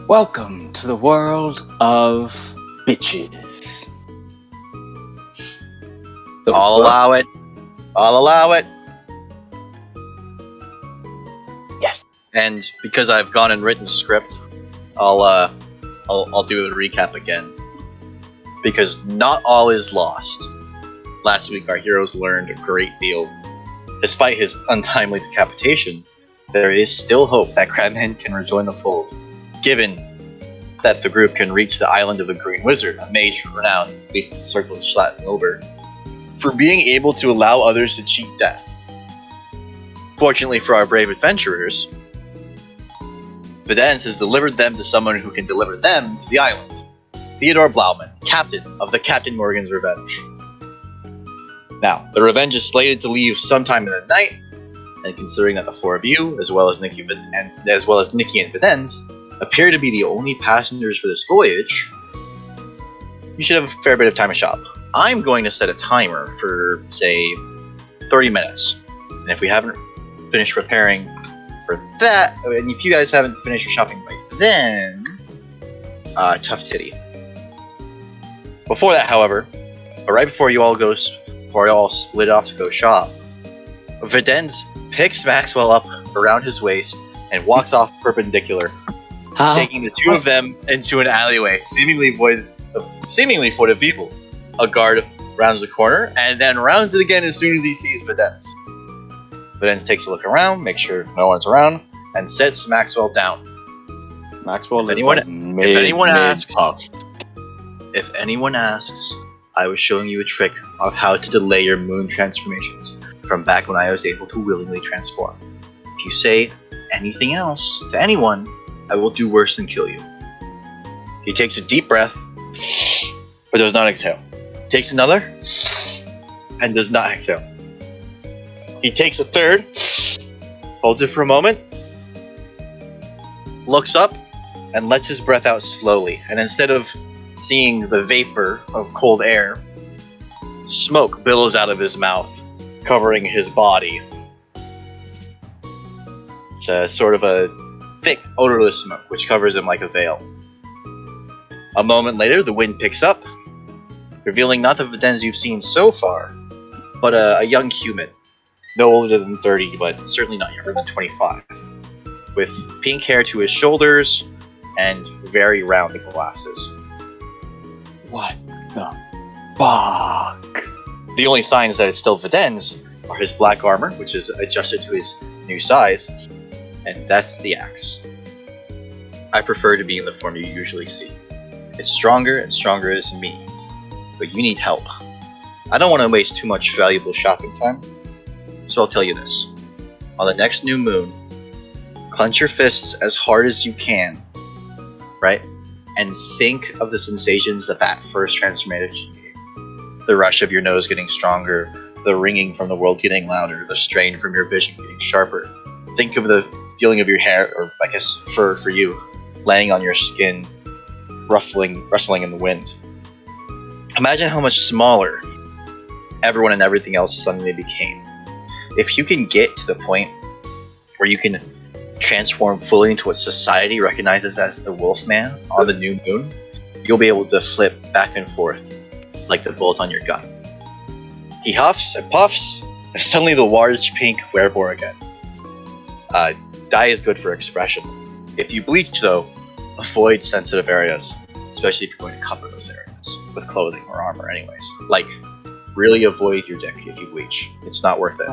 Welcome to the world of bitches. I'll allow it. I'll allow it. Yes. And because I've gone and written a script, I'll do the recap again. Because not all is lost. Last week, our heroes learned a great deal. Despite his untimely decapitation, there is still hope that Crabman can rejoin the fold, given that the group can reach the island of the Green Wizard, a mage renowned, at least in the circle of Schlatt and Wilbur, for being able to allow others to cheat death. Fortunately for our brave adventurers, Vidance has delivered them to someone who can deliver them to the island. Theodore Blauman, captain of the Captain Morgan's Revenge. Now, the Revenge is slated to leave sometime in the night, and considering that the four of you, as well as Nikki and Vidance, appear to be the only passengers for this voyage, you should have a fair bit of time to shop. I'm going to set a timer for, say, 30 minutes. And if we haven't finished preparing for that, and if you guys haven't finished your shopping by then, tough titty. Before that, however, right before you all split off to go shop, Vidance picks Maxwell up around his waist and walks off perpendicular, taking the two of them into an alleyway, seemingly void of people. A guard rounds the corner and then rounds it again as soon as he sees Vidance. Vidance takes a look around, makes sure no one's around, and sets Maxwell down. Maxwell If anyone asks, I was showing you a trick of how to delay your moon transformations from back when I was able to willingly transform. If you say anything else to anyone, I will do worse than kill you. He takes a deep breath, but does not exhale. Takes another, and does not exhale. He takes a third, holds it for a moment, looks up, and lets his breath out slowly. And instead of seeing the vapor of cold air, smoke billows out of his mouth, covering his body. It's a sort of a thick, odorless smoke, which covers him like a veil. A moment later, the wind picks up, revealing not the Vidance you've seen so far, but a young human, no older than 30, but certainly not younger than 25, with pink hair to his shoulders and very round glasses. What the fuck? The only signs that it's still Vidance are his black armor, which is adjusted to his new size, and that's the axe. I prefer to be in the form you usually see. It's stronger and stronger as me, but you need help. I don't want to waste too much valuable shopping time, so I'll tell you this. On the next new moon, clench your fists as hard as you can, right? And think of the sensations that first transformation gave. The rush of your nose getting stronger, the ringing from the world getting louder, the strain from your vision getting sharper. Think of the feeling of your hair, or I guess fur for you, laying on your skin, rustling in the wind. Imagine how much smaller everyone and everything else suddenly became. If you can get to the point where you can transform fully into what society recognizes as the Wolfman on the new moon, you'll be able to flip back and forth like the bolt on your gun. He huffs and puffs, and suddenly the large pink werebore again. Dye is good for expression. If you bleach, though, avoid sensitive areas, especially if you're going to cover those areas with clothing or armor anyways. Like, really avoid your dick if you bleach. It's not worth it.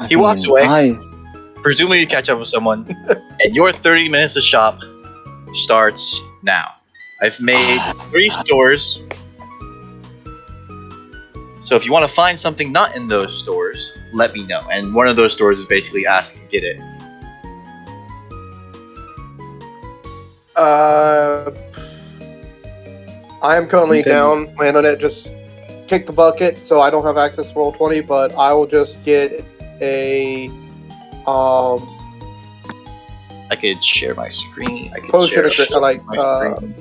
He walks away, presumably to catch up with someone, and your 30 minutes to shop starts now. I've made 3 stores, so if you want to find something not in those stores, let me know. And one of those stores is basically ask and get it. I am currently down. My internet just kicked the bucket, so I don't have access to Roll20, but I will just get a I could share my screen. I could potion share like my screen.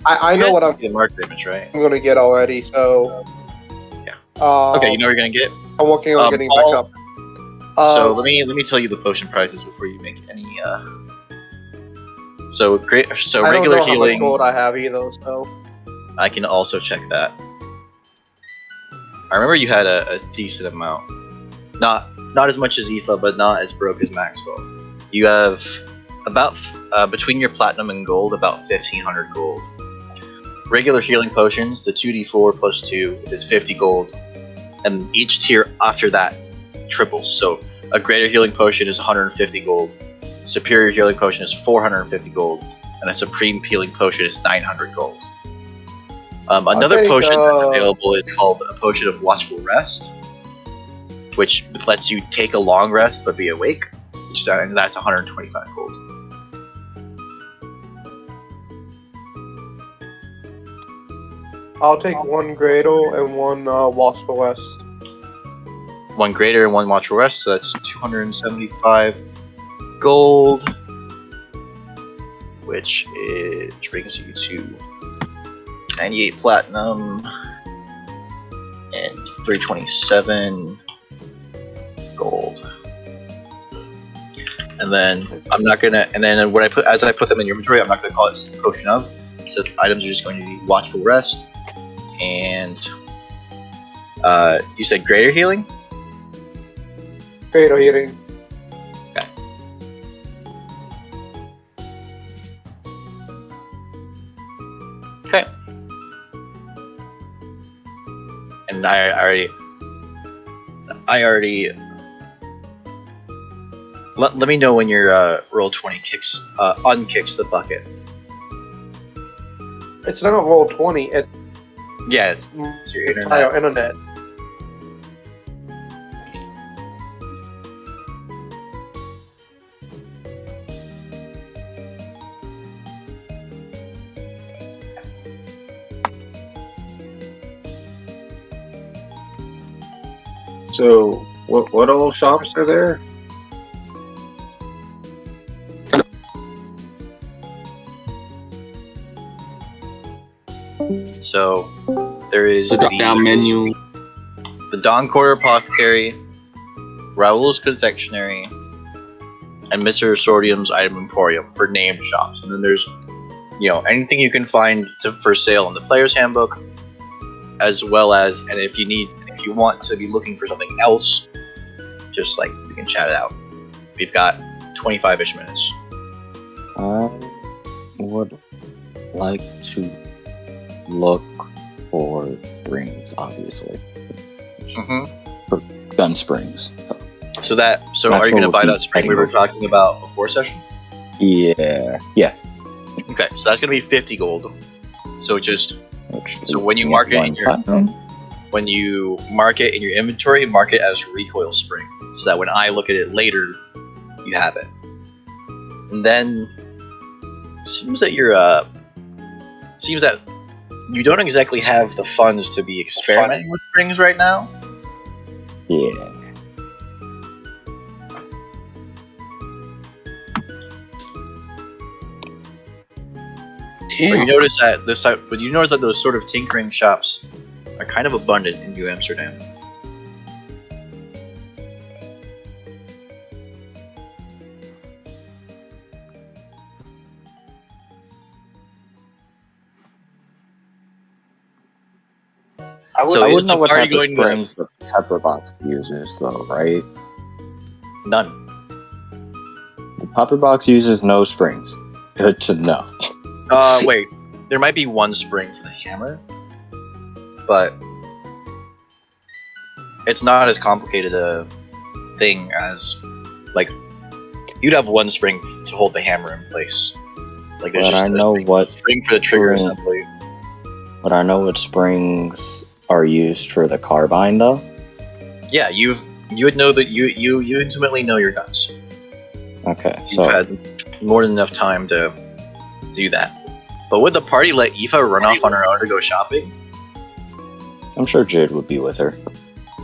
I know what I'm the market image, right? going to get already, so Yeah. Okay, you know what you're gonna get. I'm working on getting back up. So let me tell you the potion prices before you make any So great. So I don't regular know how much healing. gold I have either, so I can also check that. I remember you had a decent amount. Not as much as Aoife, but not as broke as Maxwell. You have about between your platinum and gold, about 1,500 gold. Regular healing potions, the 2d4 plus 2 is 50 gold, and each tier after that triples. So a greater healing potion is 150 gold, superior healing potion is 450 gold, and a supreme healing potion is 900 gold. Another think, potion that's available is called a potion of watchful rest, which lets you take a long rest but be awake, and that's 125 gold. I'll take one Gradle and one Watchful West. One greater and one watchful rest, so that's 275 gold, which brings you to 98 platinum and 327 gold. And then I'm not gonna. And then when I put them in your inventory, I'm not gonna call it potion of. So the items are just going to be watchful rest, and you said greater healing. Gradle healing. Okay. And I already. Let me know when your roll 20 kicks unkicks the bucket. It's not a roll 20. It's your internet. entire internet. So, what all shops are there? So there is The drop-down menu. the Don Quarter Apothecary, Raoul's Confectionery, and Mr. Sordium's Item Emporium for named shops. And then there's, anything you can find for sale in the Player's Handbook, as well as, and if you want to be looking for something else, just like we can chat it out. We've got 25-ish minutes. I would like to look for springs, obviously. For gun springs. So are you going to buy that spring we were talking about before session? Yeah. Okay, so that's going to be 50 gold. So when you mark it in your inventory, mark it as recoil spring, so that when I look at it later, you have it. And then it seems that you don't exactly have the funds to be experimenting with springs right now. Yeah. But you notice that those sort of tinkering shops are kind of abundant in New Amsterdam. I wouldn't know what type of springs the pepper box uses, though, right? None. The pepper box uses no springs. Good to know. Wait. There might be one spring for the hammer, but it's not as complicated a thing as, like, you'd have one spring to hold the hammer in place. Like, there's just a spring for the trigger assembly. But I know what springs are used for the carbine, though. Yeah, you would know that you intimately know your guns. Okay, You've had more than enough time to do that. But would the party let Aoife run off on her own to go shopping? I'm sure Jade would be with her.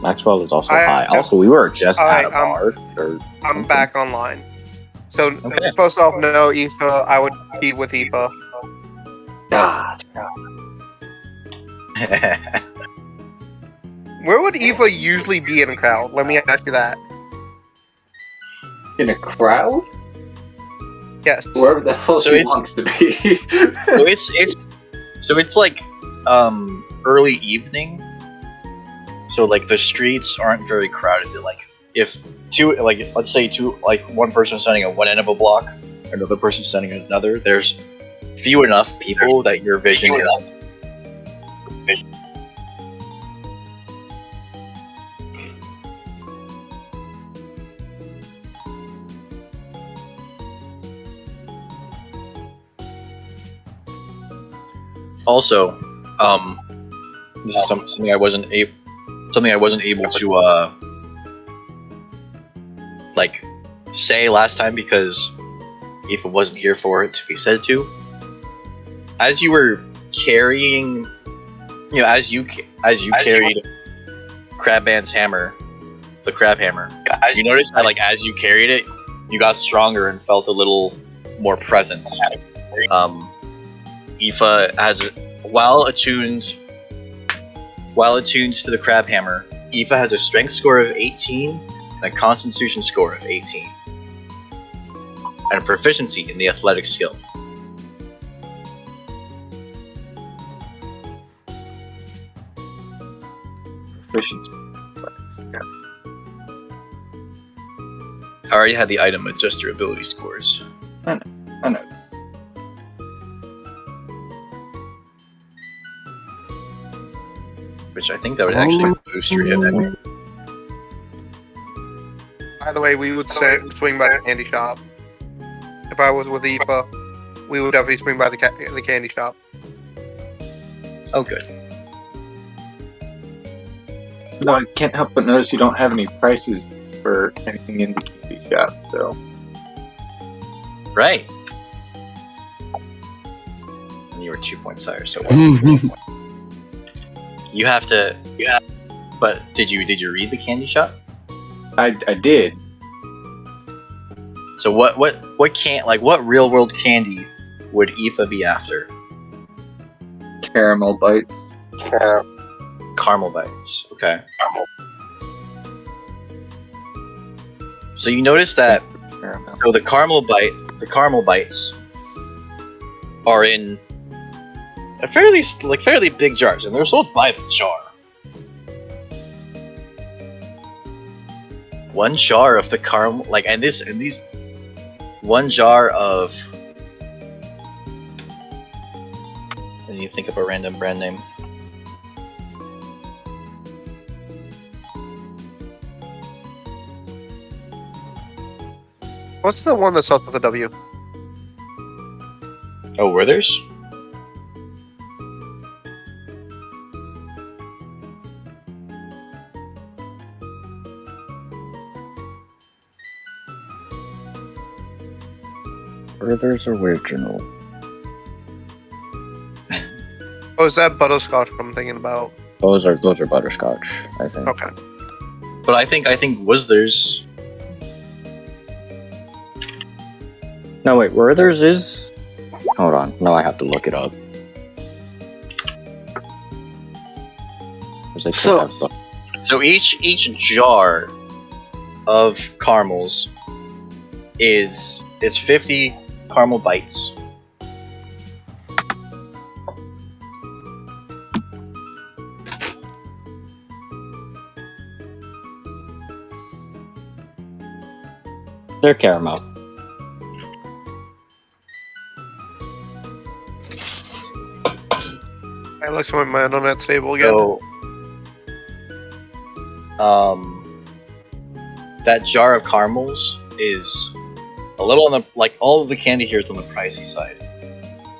Maxwell is also high. Also, we were just at a bar. I'm back online. So, first off, no, Aoife, I would be with Aoife. Where would Aoife usually be in a crowd? Let me ask you that. In a crowd? Yes. Wherever the hell So she it's- wants to be. So it's like early evening. So like the streets aren't very crowded. Like if let's say one person standing at one end of a block, another person standing at another, there's few enough people that your vision is. Also, this is something I wasn't able to like say last time because Aoife wasn't here for it to be said to. As you were carrying, as you carried Crabman's hammer, the crab hammer, you noticed that as you carried it, you got stronger and felt a little more presence. Aoife has while attuned to the crab hammer, Aoife has a strength score of 18 and a constitution score of 18. And a proficiency in the athletic skill. Proficiency. I already had the item adjust your ability scores. I know. Which I think that would actually boost your hit. By the way, we would swing by the candy shop. If I was with Aoife, we would definitely swing by the candy shop. Oh, good. No, I can't help but notice you don't have any prices for anything in the candy shop, so. Right. And you were 2 points higher, so you have to. But did you read the candy shop? I did. So what real world candy would Aoife be after? Caramel bites. Caramel bites. Okay. So you notice that Caramel. the caramel bites are in a fairly big jars, and they're sold by the jar. One jar of the caramel, one jar of. And you think of a random brand name. What's the one that starts with a W? Oh, Werther's? Werther's original. Oh, is that butterscotch I'm thinking about? Those are butterscotch, I think. Okay. But I think Werther's. No, wait, Werther's is. Hold on. No, I have to look it up. 'Cause they So- could have So each jar of caramels is 50 caramel bites. They're caramel. I looked at my internet stable again. So, that jar of caramels is a little on the all of the candy here is on the pricey side.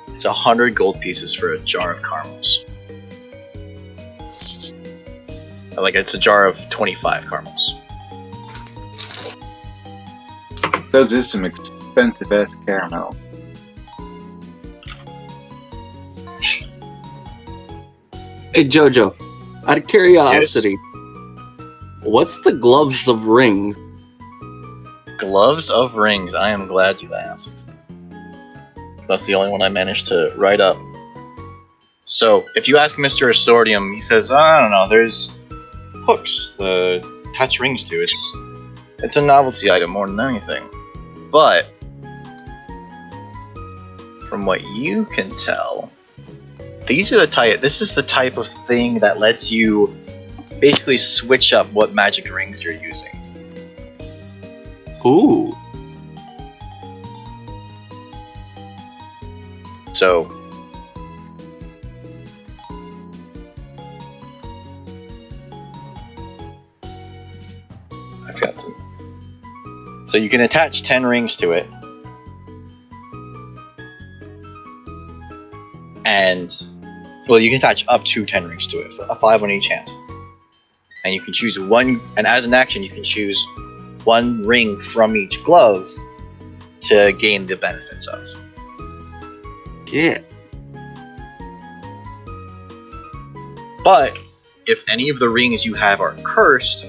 It's 100 gold pieces for a jar of caramels. It's a jar of 25 caramels. Those is some expensive ass caramel. Hey Jojo, out of curiosity, what's the gloves of rings? Gloves of rings. I am glad you asked. 'Cause that's the only one I managed to write up. So, if you ask Mr. Assordium, he says, I don't know, there's hooks to attach rings to. It's a novelty item more than anything. But from what you can tell, these are the type. This is the type of thing that lets you basically switch up what magic rings you're using. Ooh. So, I forgot to. So you can attach 10 rings to it, and well, you can attach up to 10 rings to it, a 5 on each hand. And you can choose one, and as an action, you can choose one ring from each glove to gain the benefits of. Yeah. But if any of the rings you have are cursed,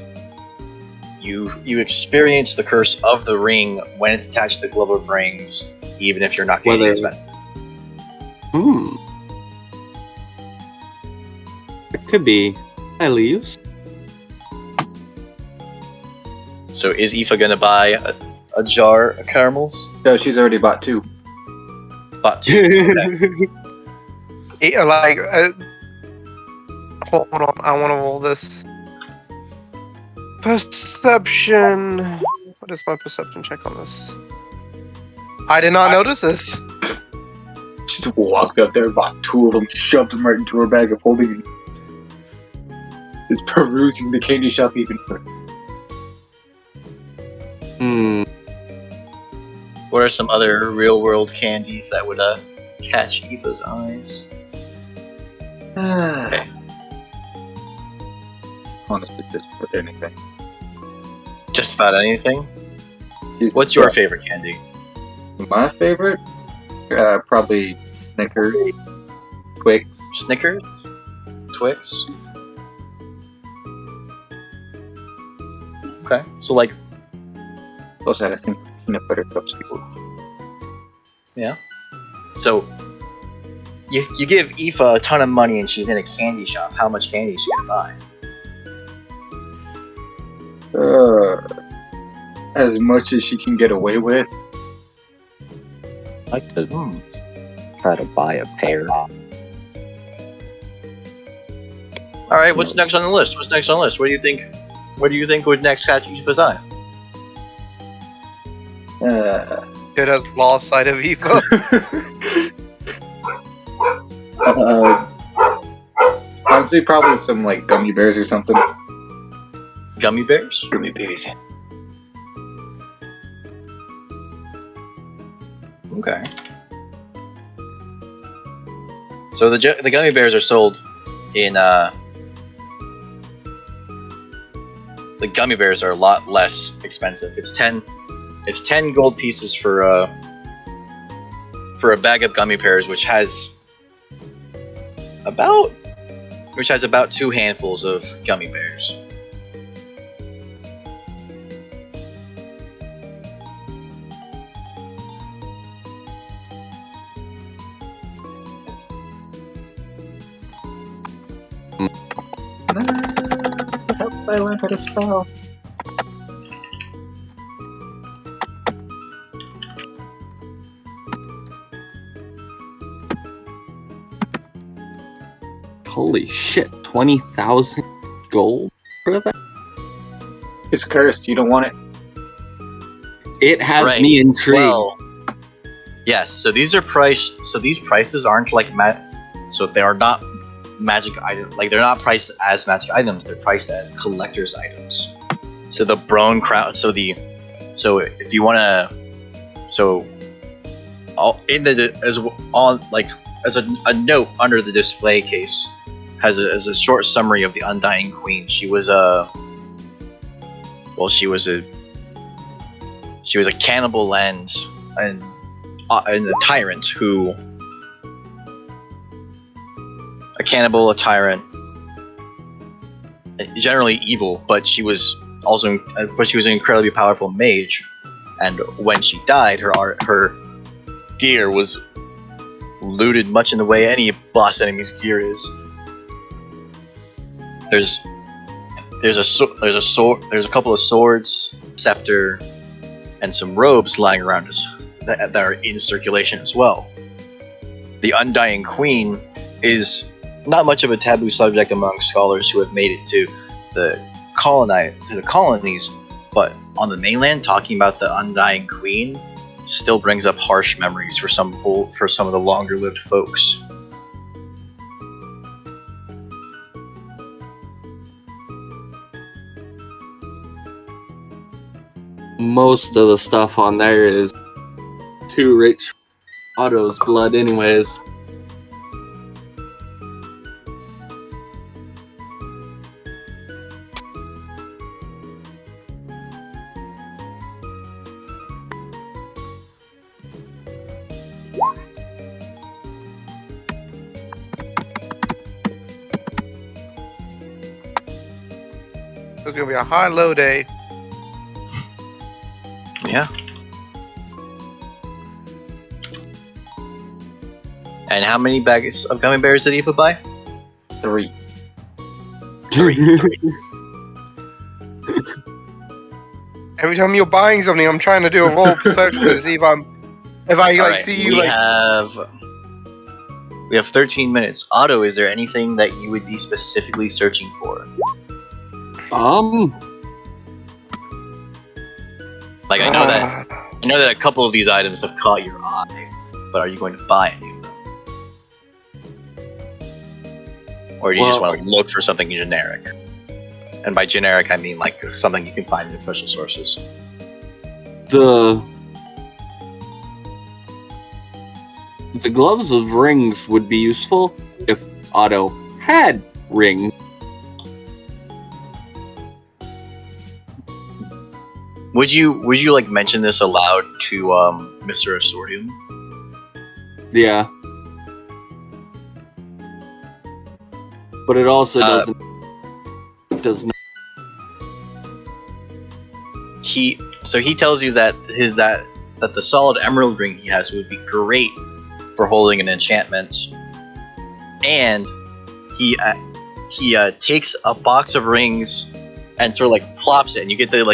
you experience the curse of the ring when it's attached to the glove of rings, even if you're not getting its benefit. It could be highly used. So is Aoife gonna buy a jar of caramels? No, she's already bought 2. Bought 2. Okay. Hold on, I want to roll this. Perception. What is my perception check on this? I did not notice this. She just walked up there, bought 2 of them, shoved them right into her bag of holding, and is perusing the candy shop even further. What are some other real-world candies that would catch Aoife's eyes? Okay. Honestly, just put anything. Just about anything? What's your favorite candy? My favorite? Probably Snickers, Twix. Snickers? Twix? Okay, so like... Also, I think peanut butter cups. Yeah. So, you give Aoife a ton of money and she's in a candy shop. How much candy is she gonna buy? As much as she can get away with. I could try to buy a pair. Alright, what's next on the list? What's next on the list? What do you think? What do you think would next catch Aoife's eye? It has lost sight of Aoife. Honestly, probably some like gummy bears or something. Gummy bears? Gummy bears. Okay. So the gummy bears are sold in the gummy bears are a lot less expensive. It's 10 gold pieces for a bag of gummy bears, which has about 2 handfuls of gummy bears. I learned how to spell. Holy shit, 20,000 gold for that? It's cursed. You don't want it. It has Right. me intrigued. Well, yes. So these are priced. So these prices aren't like so they are not magic items. Like they're not priced as magic items. They're priced as collector's items. So the Brone crown. So if you want to, so all in the as on like as a note under the display case has as a short summary of the Undying Queen. She was a cannibal and a tyrant who. A cannibal, a tyrant, generally evil, but she was an incredibly powerful mage. And when she died, her gear was looted much in the way any boss enemy's gear is. There's a sword, there's a couple of swords, scepter, and some robes lying around us that are in circulation as well. the Undying Queen is not much of a taboo subject among scholars who have made it to the colonies, but on the mainland, talking about the Undying Queen still brings up harsh memories for some of the longer-lived folks. Most of the stuff on there is too rich for Otto's blood, anyways. It's gonna be a high-low day. Yeah. And how many bags of gummy bears did he put by? 3. Every time you're buying something, I'm trying to do a roll perception to see if I Alright, see you we have 13 minutes. Otto, is there anything that you would be specifically searching for? Like I know that a couple of these items have caught your eye, but are you going to buy any of them? Or do you just want to look for something generic? And by generic, I mean like something you can find in official sources. The gloves of rings would be useful if Otto had rings. Would you like mention this aloud to Mr. Assortium? Yeah. But it also doesn't. It does not. He tells you that the solid emerald ring he has would be great for holding an enchantment, and he takes a box of rings and sort of like plops it, and you get the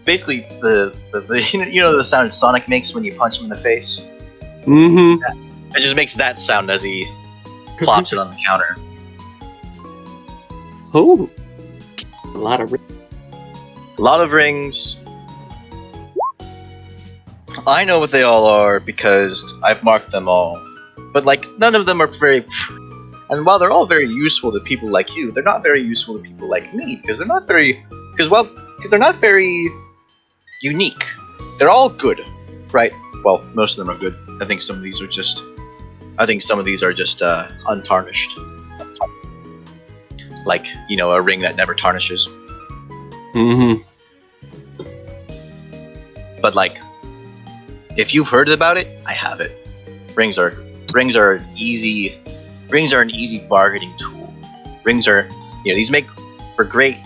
basically the the sound Sonic makes when you punch him in the face. Mm-hmm. It just makes that sound as he plops it on the counter. Oh, a lot of rings. A lot of rings. I know what they all are because I've marked them all. But like none of them are very. And while they're all very useful to people like you, they're not very useful to people like me because they're not very unique. They're all good, right? Well, most of them are good. I think some of these are just untarnished. Like, a ring that never tarnishes. Mm-hmm. But like, if you've heard about it, I have it. Rings are an easy bargaining tool. Rings are, these make for great,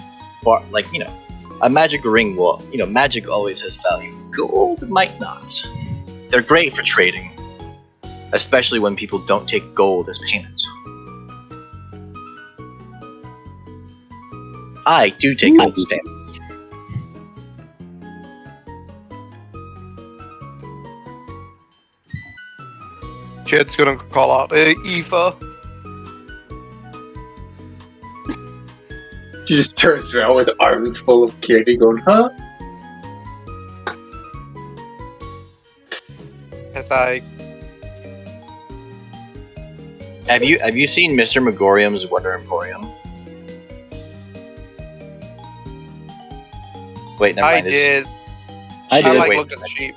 a magic ring will, magic always has value. Gold might not. They're great for trading, especially when people don't take gold as payment. I do take gold as payment. Chad's gonna call out, "Hey, Aoife." She just turns around with arms full of candy going, huh? As I Have you seen Mr. Megorium's Wonder Emporium? Wait, never mind. did. I did. Like Wait, looked at the sheep.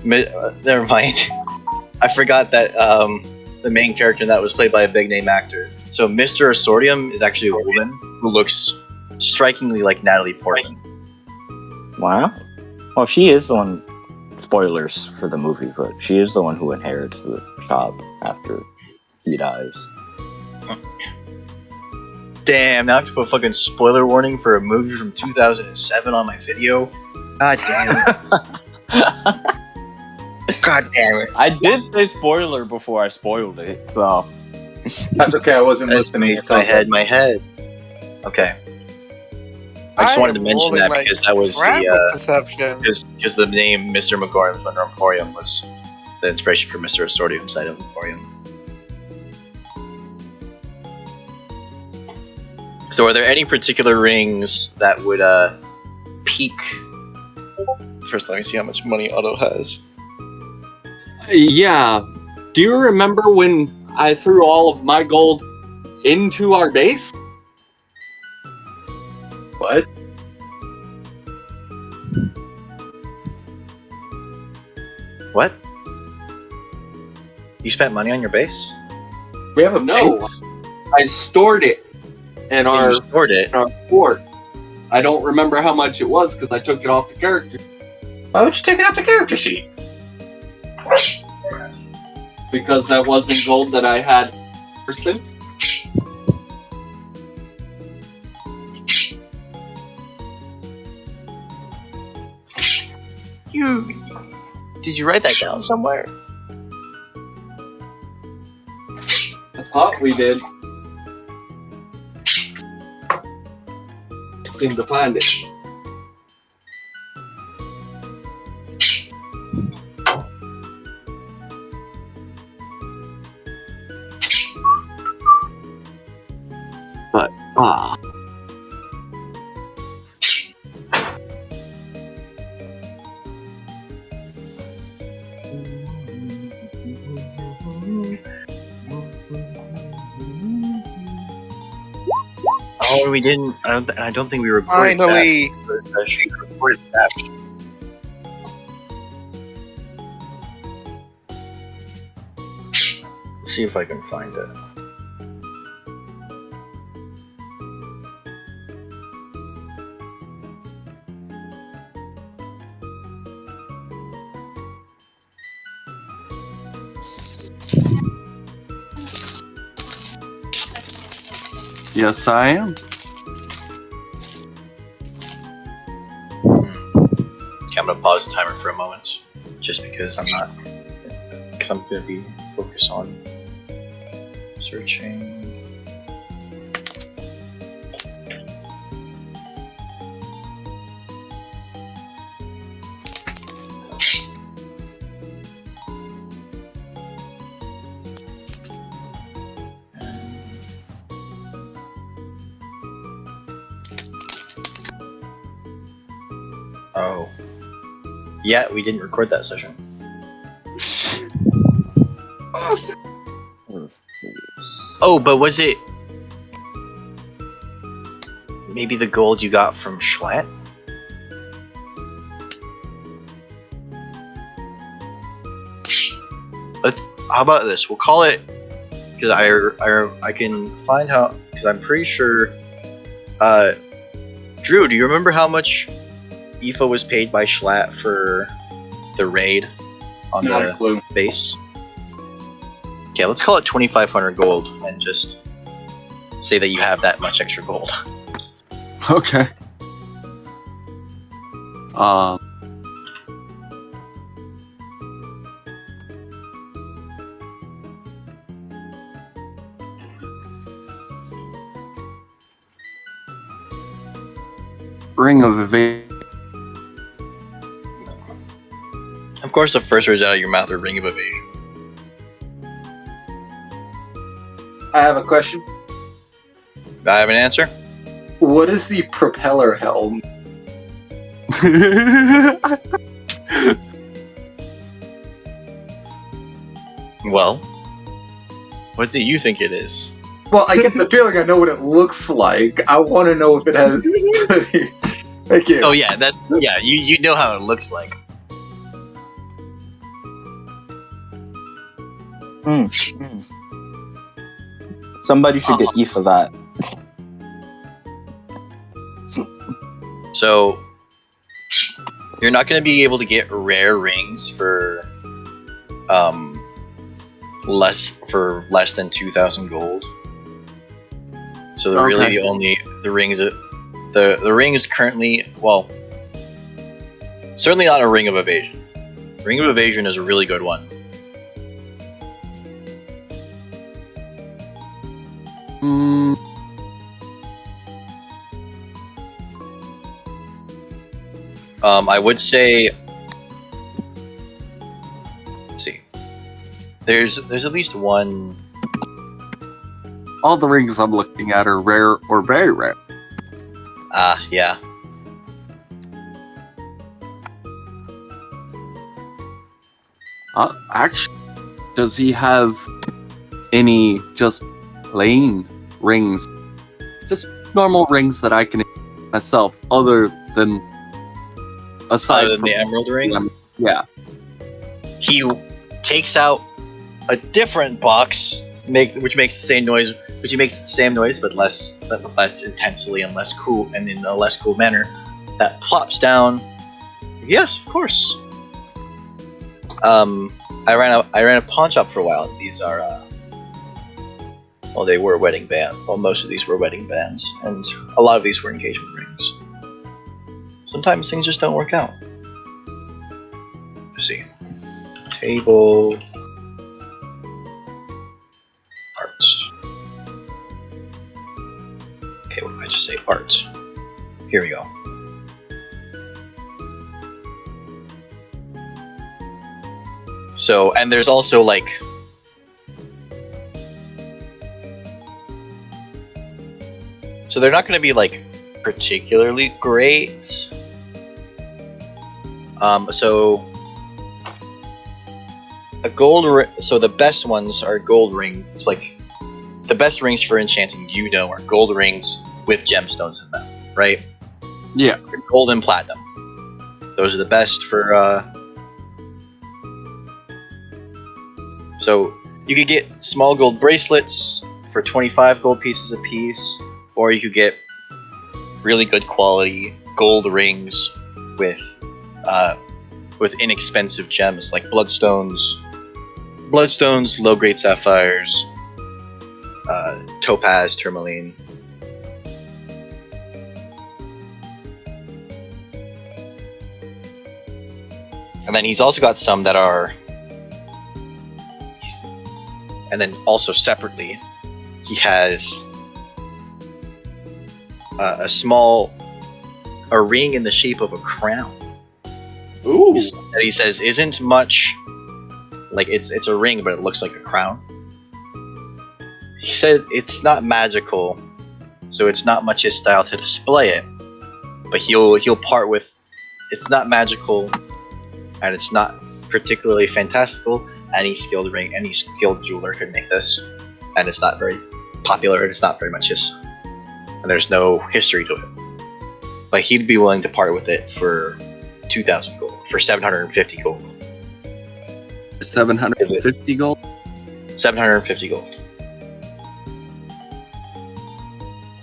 never mind. I forgot that the main character in that was played by a big name actor. So Mr. Assortium is actually a woman who looks strikingly like Natalie Portman. Wow. Well, she is the one. Spoilers for the movie, but she is the one who inherits the shop after he dies. Damn, now I have to put a fucking spoiler warning for a movie from 2007 on my video. God damn it. God damn it. I did say spoiler before I spoiled it, so. That's okay, I wasn't listening. It's my head. Okay. I just wanted to mention that because that was rapid perception. because the name Mr. Megorium's Wonder Emporium was the inspiration for Mr. Assortium side of Emporium. So, are there any particular rings that would peak? First, let me see how much money Otto has. Yeah. Do you remember when I threw all of my gold into our base? What? What? You spent money on your base? We have a No. base? I stored it in Yeah, our you stored it. in our fort. I don't remember how much it was because I took it off the character. Why would you take it off the character sheet? Because that wasn't gold that I had percent. Did you write that down somewhere? I thought we did. Seem to find it. But Oh, we didn't. I don't think we recorded Finally. that. She recorded that. Let's see if I can find it. yes, I am. Okay, I'm gonna pause the timer for a moment, just because I'm gonna be focused on searching. Oh. Yeah, we didn't record that session. Oh, but was it maybe the gold you got from Schlatt? How about this? We'll call it, because I can find how, because I'm pretty sure. Drew, do you remember how much Aoife was paid by Schlatt for the raid on Not a the clue. base? Okay, let's call it 2,500 gold and just say that you have that much extra gold. Okay. Ring of Evasion. Of course, the first words out of your mouth are Ring of Evasion. I have a question. I have an answer. What is the propeller helm? Well, what do you think it is? Well, I get the feeling I know what it looks like. I want to know if it has. Thank you. Oh yeah, you know how it looks like. Somebody should get E for that. So you're not going to be able to get rare rings for less than 2,000 gold. So they're really the only the rings that the rings currently, well, certainly not a Ring of Evasion. Ring of Evasion is a really good one. I would say, let's see. There's at least one. All the rings I'm looking at are rare or very rare. Yeah. Actually, does he have any just plain rings? Just normal rings that I can myself, other than aside Other than from the emerald ring? Yeah. He takes out a different box, which makes the same noise, which he makes the same noise, but less intensely and less cool, and in a less cool manner. That plops down. Yes, of course. I ran a pawn shop for a while. These are, well, they were wedding bands. Well, most of these were wedding bands, and a lot of these were engagement rings. Sometimes things just don't work out. Let's see. Table. Arts. Okay, what did I just say? Arts. Here we go. So, and there's also like so they're not going to be like particularly great. So so the best ones are gold ring. It's like the best rings for enchanting, are gold rings with gemstones in them, right? Yeah. Gold and platinum. Those are the best for. So you could get small gold bracelets for 25 gold pieces a piece, or you could get really good quality gold rings with inexpensive gems like bloodstones, low grade sapphires, topaz, tourmaline. And then he's also got some that are. And then also separately, he has a ring in the shape of a crown. Ooh. That he says isn't much, like it's a ring, but it looks like a crown. He said it's not magical, so it's not much his style to display it. But he'll part with, it's not magical, and it's not particularly fantastical. Any skilled jeweler could make this, and it's not very popular, and it's not very much his, and there's no history to it. But he'd be willing to part with it for 2,000 gold, for 750 gold. 750 gold? 750 gold.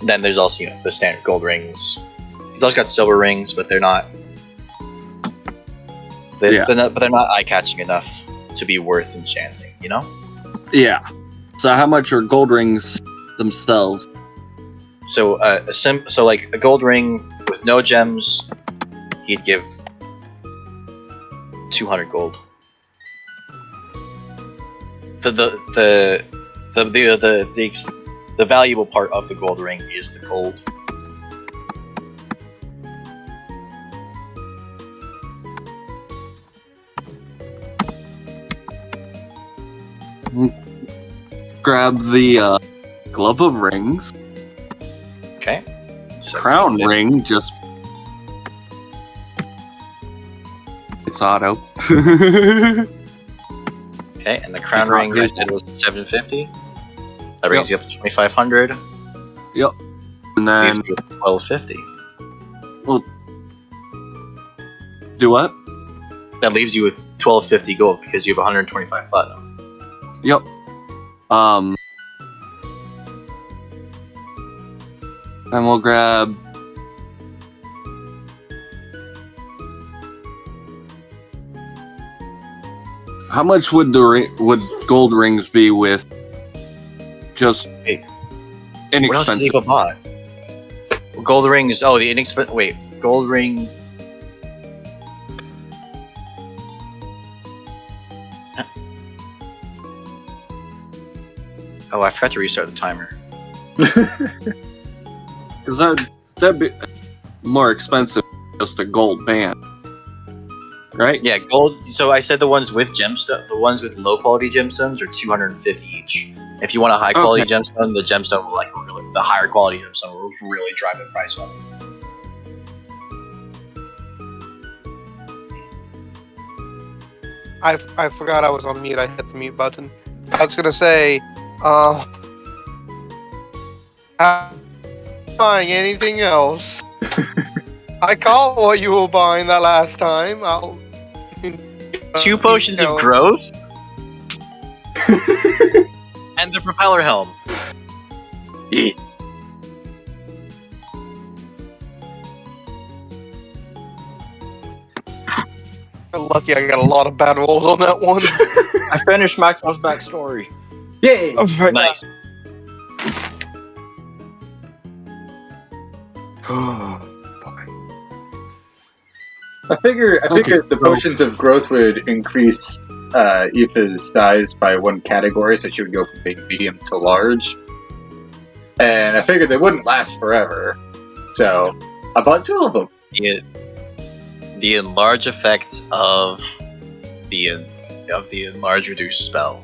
Then there's also, the standard gold rings. He's also got silver rings, but they're not. They're not eye-catching enough to be worth enchanting, Yeah. So how much are gold rings themselves? So like a gold ring with no gems, he'd give 200 gold. The valuable part of the gold ring is the gold. Grab the glove of rings. Okay. Crown ring, just it's auto. Okay, and the crown ring I said was 750. That brings you up to 2,500. Yep. And then leaves you with 1,250. Well, do what? That leaves you with 1,250 gold because you have 125 platinum. Yep. And we'll grab how much would would gold rings be with just inexpensive? What else has Eva bought? Gold rings. Oh, the inexpensive. Wait, gold rings. Oh, I forgot to restart the timer. Because that'd be more expensive than just a gold band. right? Yeah, gold. So I said the ones with gemstone, the ones with low quality gemstones are 250 each. If you want a high quality gemstone, the gemstone will the higher quality gemstone will really drive the price up. I forgot I was on mute. I hit the mute button. I was gonna say, buying anything else? I caught what you were buying that last time. 2 potions of growth and the propeller helm. Yeah. Lucky I got a lot of bad rolls on that one. I finished Maximal's backstory. Yay! Right Nice. I figured the potions of growth would increase Aoife's size by 1 category, so she would go from being medium to large. And I figured they wouldn't last forever, so I bought 2 of them. The enlarge effect of the enlarge reduce spell.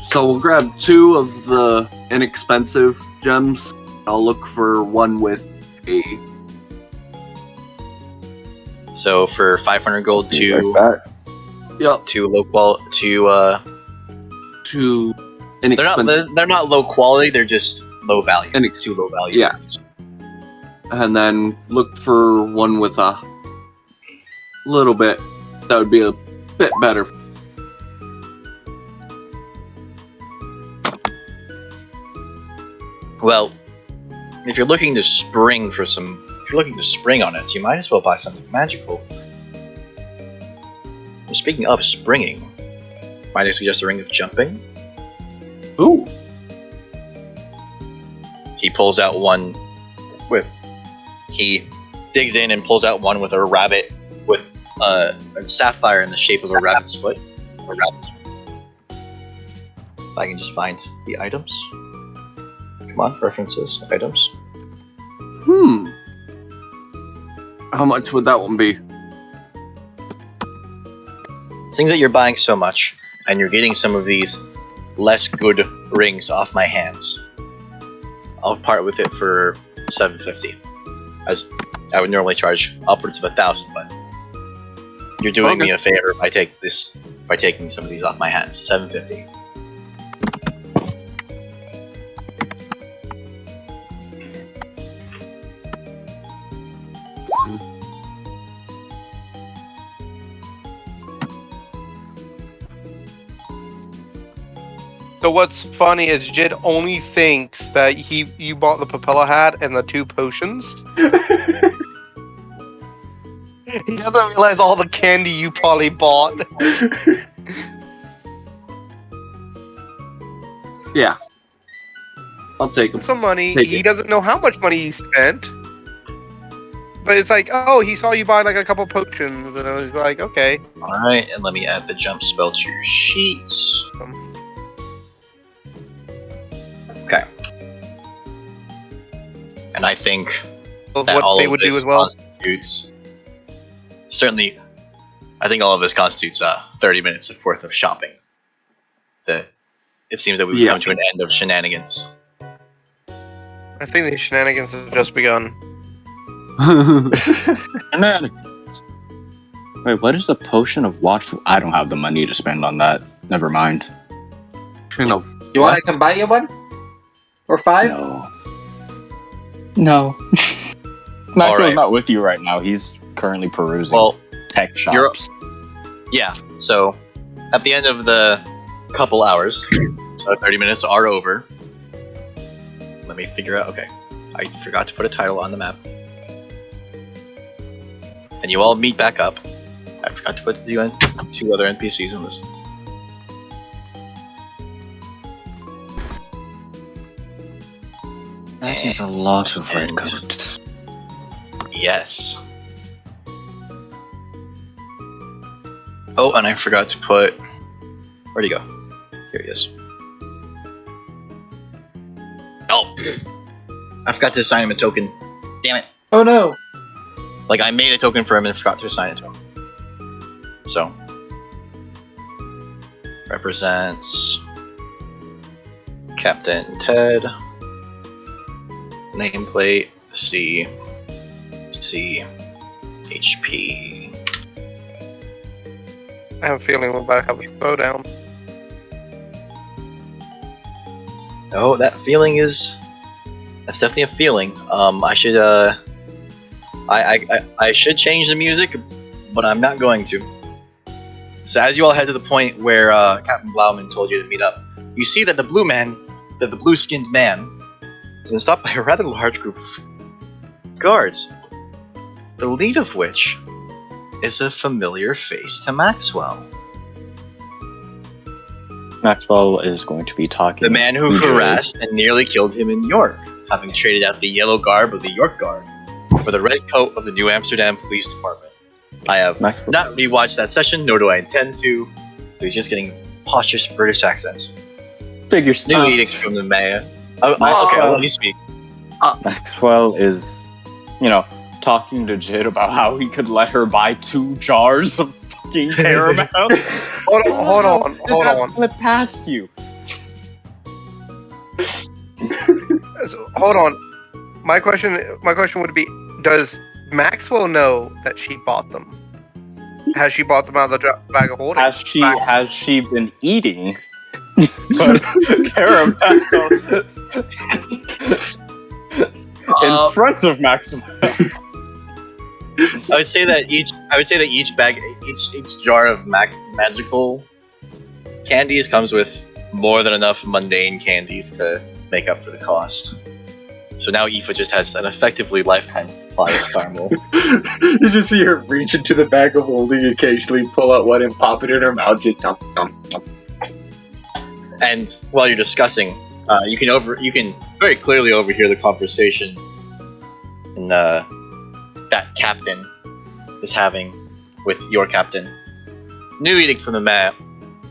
So we'll grab 2 of the inexpensive gems. I'll look for one with a. So for 500 gold, 2 Yep. 2 low quality, 2 2 inexpensive. they're not low quality, they're just low value. Inex- 2 low value. Yeah. And then look for one with a little bit. That would be a bit better. Well, if you're looking to spring on it, you might as well buy something magical. And speaking of springing, might I suggest a ring of jumping? Ooh. He pulls out one he digs in and pulls out one with a rabbit with a sapphire in the shape of a rabbit's foot. If I can just find the items. Come on, references, items. How much would that one be? Things that you're buying so much, and you're getting some of these less good rings off my hands. I'll part with it for 750. As I would normally charge upwards of 1,000, but you're doing me a favor by taking some of these off my hands. 750. So what's funny is Jid only thinks that you bought the propeller hat and the 2 potions. He doesn't realize all the candy you probably bought. Yeah. I'll take them. Some money. Take He it. doesn't know how much money he spent. But it's like, oh, he saw you buy like a couple potions, and I was like, okay. Alright, and let me add the jump spell to your sheets. Okay. And I think Of that what all they of would do this as well. constitutes... Certainly, I think all of this constitutes 30 minutes worth of shopping. It seems that we've come to an end of shenanigans. I think these shenanigans have just begun. Shenanigans. Wait, what is a potion of watchful? I don't have the money to spend on that. Never mind. Kind of. You want I can buy you one? Or 5? No. Maxwell's Alright. not with you right now. He's currently perusing Well, tech shops. yeah, so at the end of the couple hours, so 30 minutes are over. Let me figure out. Okay, I forgot to put a title on the map. And you all meet back up. I forgot to put the 2 other NPCs on this. That is a lot of And- redcoats. Yes. Oh, and I forgot to put... Where'd he go? Here he is. Oh! I forgot to assign him a token. Damn it. Oh no! Like, I made a token for him and forgot to assign it to him. So, represents Captain Ted. Nameplate C HP. I have a feeling we're about to have a throwdown. Oh, that's definitely a feeling. I should I should change the music, but I'm not going to. So as you all head to the point where Captain Blauman told you to meet up, you see that the blue-skinned man has been stopped by a rather large group of guards, the lead of which is a familiar face to Maxwell. Maxwell is going to be talking. The man who to Jay. harassed and nearly killed him in York, having traded out the yellow garb of the York Guard for the red coat of the New Amsterdam Police Department. I have Maxwell. not rewatched that session, nor do I intend to. He's just getting posh British accents. Figures. New edict from the mayor. Okay, I'll let you speak. Maxwell is, talking to Jid about how he could let her buy 2 jars of fucking caramel. Hold on. Slip past you. Hold on. My question would be: does Maxwell know that she bought them? Has she bought them out of the bag of holding? Has she been eating? But caramel in front of Maxwell. I would say that each jar of magical candies comes with more than enough mundane candies to make up for the cost. So now Aoife just has an effectively lifetime supply of caramel. You just see her reach into the bag of holding, occasionally pull out one and pop it in her mouth, just dump. And while you're discussing, you can very clearly overhear the conversation in, that captain is having with your captain. New edict from the mayor.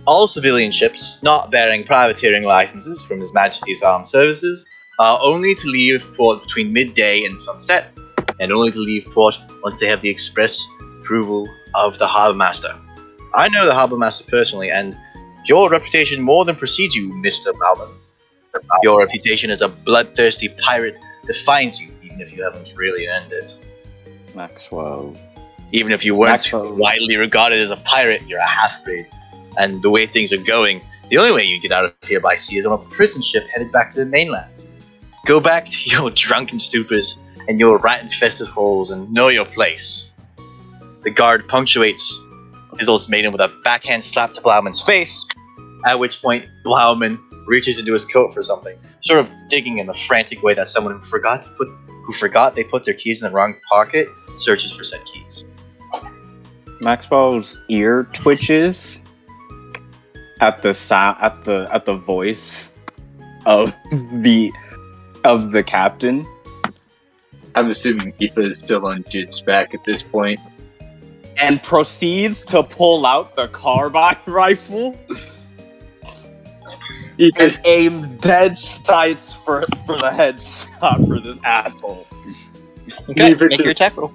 All civilian ships not bearing privateering licenses from His Majesty's Armed Services are only to leave port between midday and sunset, and only to leave port once they have the express approval of the harbour master. I know the harbour master personally, and your reputation more than precedes you, Mr. Bauman. Your reputation as a bloodthirsty pirate defines you, even if you haven't really earned it. Maxwell. Even if you weren't widely regarded as a pirate, you're a half-breed. And the way things are going, the only way you get out of here by sea is on a prison ship headed back to the mainland. Go back to your drunken stupors and your rat-infested holes and know your place. The guard punctuates his ultimatum with a backhand slap to Blauman's face, at which point Blauman reaches into his coat for something, sort of digging in the frantic way that someone who forgot they put their keys in the wrong pocket searches for said keys. Maxwell's ear twitches at the sound, at the voice of the captain. I'm assuming Aoife is still on Jid's back at this point. And proceeds to pull out the carbine rifle and aim dead sights for the headshot for this asshole. Okay, make your attack roll.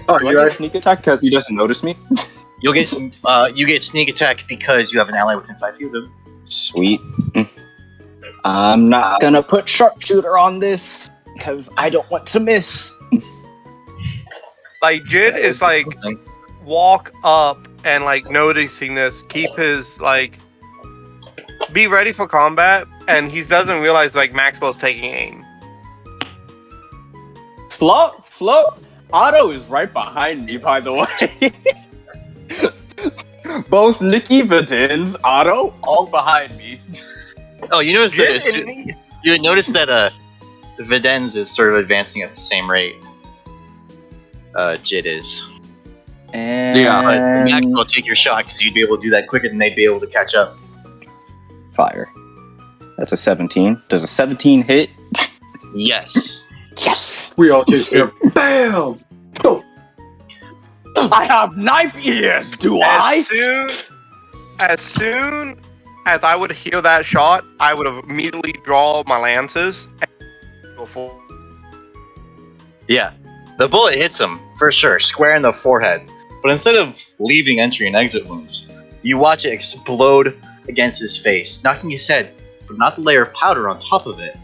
Oh, Do I you get are? sneak attack because he doesn't notice me? You get sneak attack because you have an ally within 5 feet of him. Sweet. I'm not gonna put sharpshooter on this because I don't want to miss. Like Jid is like walk up and like noticing this, keep his like be ready for combat, and he doesn't realize like Maxwell's taking aim. Flo. Otto is right behind me, by the way. Both Nikki Vidins, Otto, all behind me. Oh, you notice that Videns is sort of advancing at the same rate. Jid is. And But Maxwell, take your shot because you'd be able to do that quicker than they'd be able to catch up. fire. That's a 17. Does a 17 hit? Yes. Yes! We all just hear BAM! Boom! I have knife ears, do I? As soon as I would hear that shot, I would have immediately draw my lances and go forward. Yeah, the bullet hits him, for sure, square in the forehead. But instead of leaving entry and exit wounds, you watch it explode against his face, knocking his head, but not the layer of powder on top of it,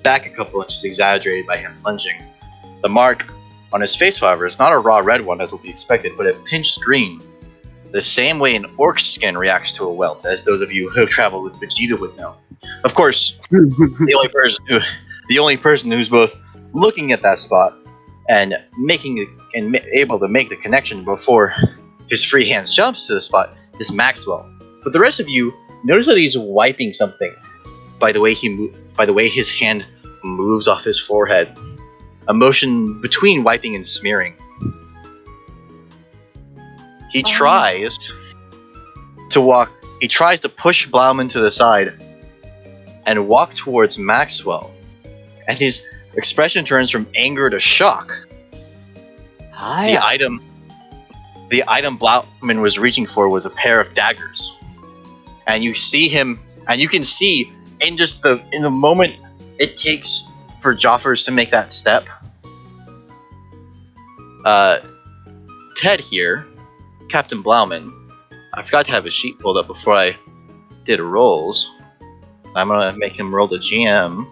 back a couple inches, exaggerated by him plunging. The mark on his face, however, is not a raw red one as would be expected, but a pinched green, the same way an orc's skin reacts to a welt, as those of you who have traveled with Vegeta would know. Of course, the only person who's both looking at that spot and able to make the connection before his free hands jumps to the spot is Maxwell. But the rest of you notice that he's wiping something by the way his hand moves off his forehead, a motion between wiping and smearing. He tries to push Blauman to the side and walk towards Maxwell, and his expression turns from anger to shock. The item Blauman was reaching for was a pair of daggers, and you see him, and you can see in the moment it takes for Joffers to make that step. Ted here, Captain Blauman, I forgot to have his sheet pulled up before I did rolls. I'm gonna make him roll the GM.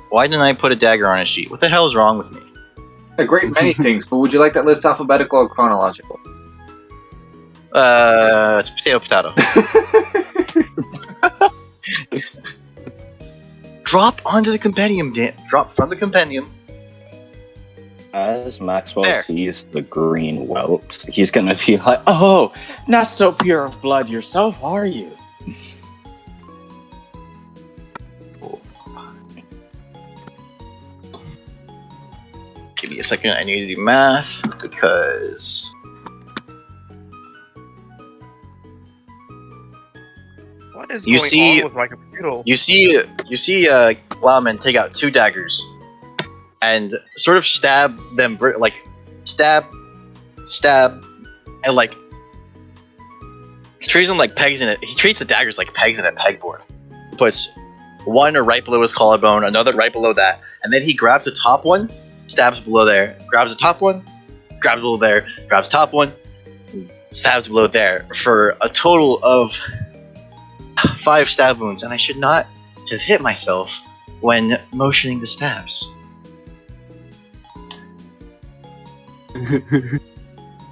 Why didn't I put a dagger on his sheet? What the hell is wrong with me? A great many things, but would you like that list alphabetical or chronological? It's potato. Drop onto the compendium, Dan. Drop from the compendium. As Maxwell There. sees the green welt, he's gonna be like, "Oh, not so pure of blood yourself, are you?" Give me a second. I need to do math because What is You going see- on with my computer? you see Blauman take out two daggers and sort of stab them, stab, and he treats them like pegs in it. He treats the daggers like pegs in a pegboard. He puts one right below his collarbone, another right below that, and then he grabs the top one, stabs below there, grabs the top one, grabs below there, grabs the top one, stabs below there for a total of 5 stab wounds, and I should not have hit myself when motioning the stabs.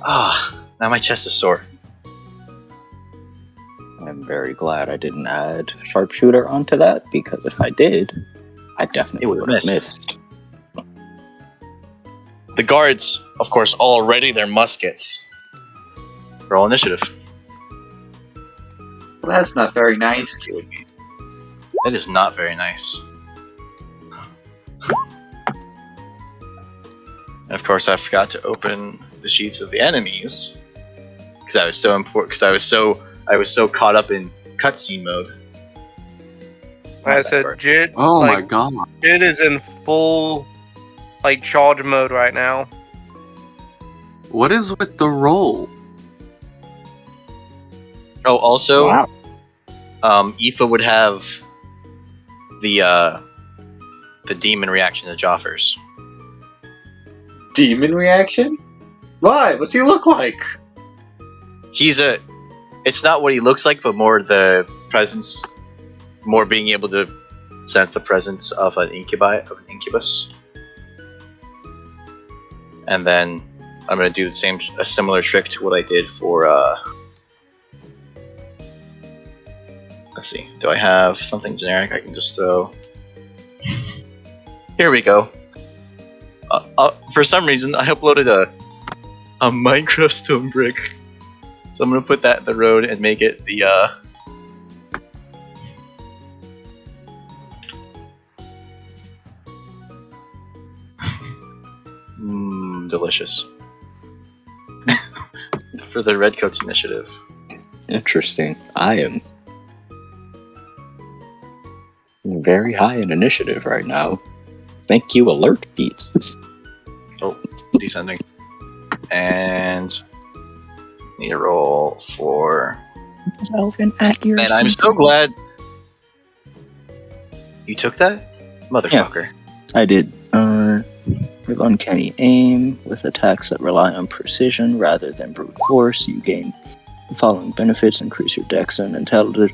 Now my chest is sore. I'm very glad I didn't add sharpshooter onto that, because if I did, I definitely It would've would have missed. The guards, of course, all ready their muskets. Roll initiative. Well, that's not very nice. That is not very nice. And of course, I forgot to open the sheets of the enemies because I was so important. Because I was so caught up in cutscene mode. Like I Not said, bad. Jid. Oh like, my god. Jid is in full charge mode right now. What is with the roll? Oh, also, Wow. Aoife would have the demon reaction to Joffers. Demon reaction? Why? What's he look like? It's not what he looks like, but more the presence, more being able to sense the presence of an incubus. And then I'm gonna do a similar trick to what I did for. Let's see. Do I have something generic I can just throw? Here we go. For some reason, I uploaded a Minecraft stone brick, so I'm gonna put that in the road and make it the delicious for the Redcoats initiative. Interesting. I am very high in initiative right now. Thank you, Alert Beats. Oh, descending. And need to roll for. Elven accuracy. And I'm so glad you took that, motherfucker. I did. With uncanny aim, with attacks that rely on precision rather than brute force, you gain the following benefits: increase your dex and intelligence,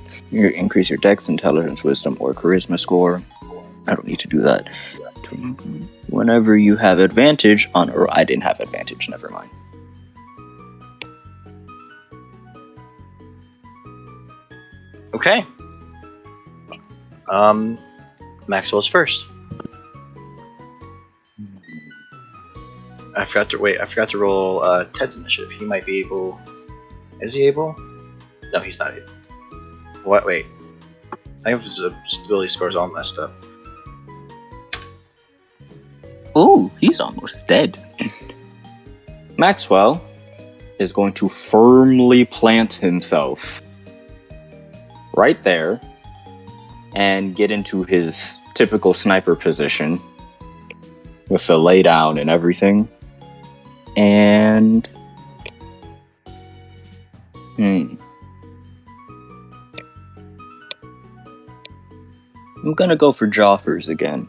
wisdom, or charisma score. I don't need to do that. Whenever you have advantage on, or I didn't have advantage. Never mind. Okay. Maxwell's first. I forgot to roll Ted's initiative. He might be able. Is he able? No, he's not able. What? Wait. I have his stability scores all messed up. Ooh, he's almost dead. Maxwell is going to firmly plant himself right there and get into his typical sniper position with the lay down and everything. And I'm gonna go for Joffers again.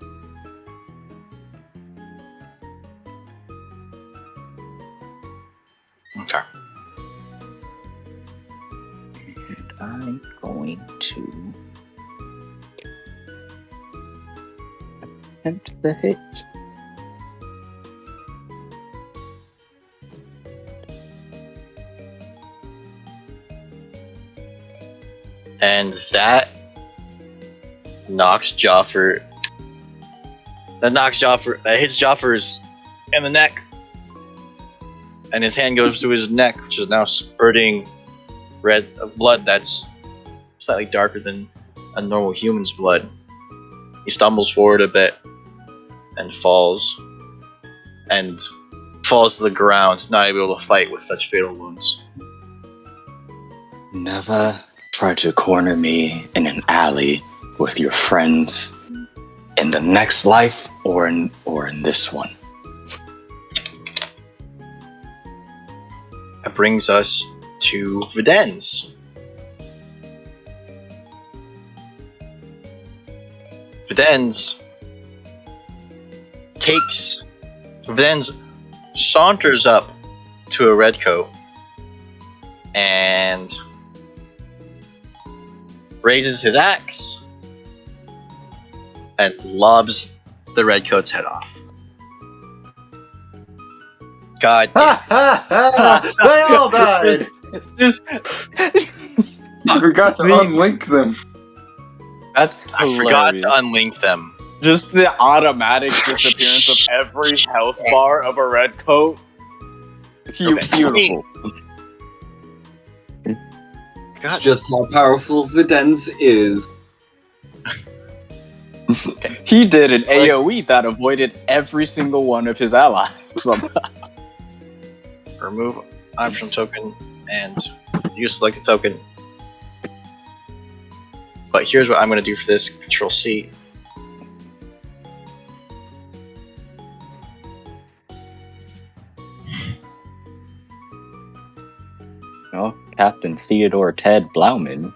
Okay. And I'm going to attempt the hit. And that knocks Joffer. That hits Joffers in the neck. And his hand goes to his neck, which is now spurting red blood that's slightly darker than a normal human's blood. He stumbles forward a bit and falls. And falls to the ground, not able to fight with such fatal wounds. Never try to corner me in an alley with your friends in the next life or in this one. That brings us to Videns. Videns saunters up to a redcoat and raises his axe and lobs the redcoat's head off. God. Ha ha ha! They all died! I forgot to unlink them. That's I forgot to unlink them. Just the automatic disappearance of every health bar of a red coat. Beautiful. It's just how powerful Videns is. He did an AoE that avoided every single one of his allies. Remove optional token and use selected token. But here's what I'm going to do for this. Control C. Well, Captain Theodore Ted Blauman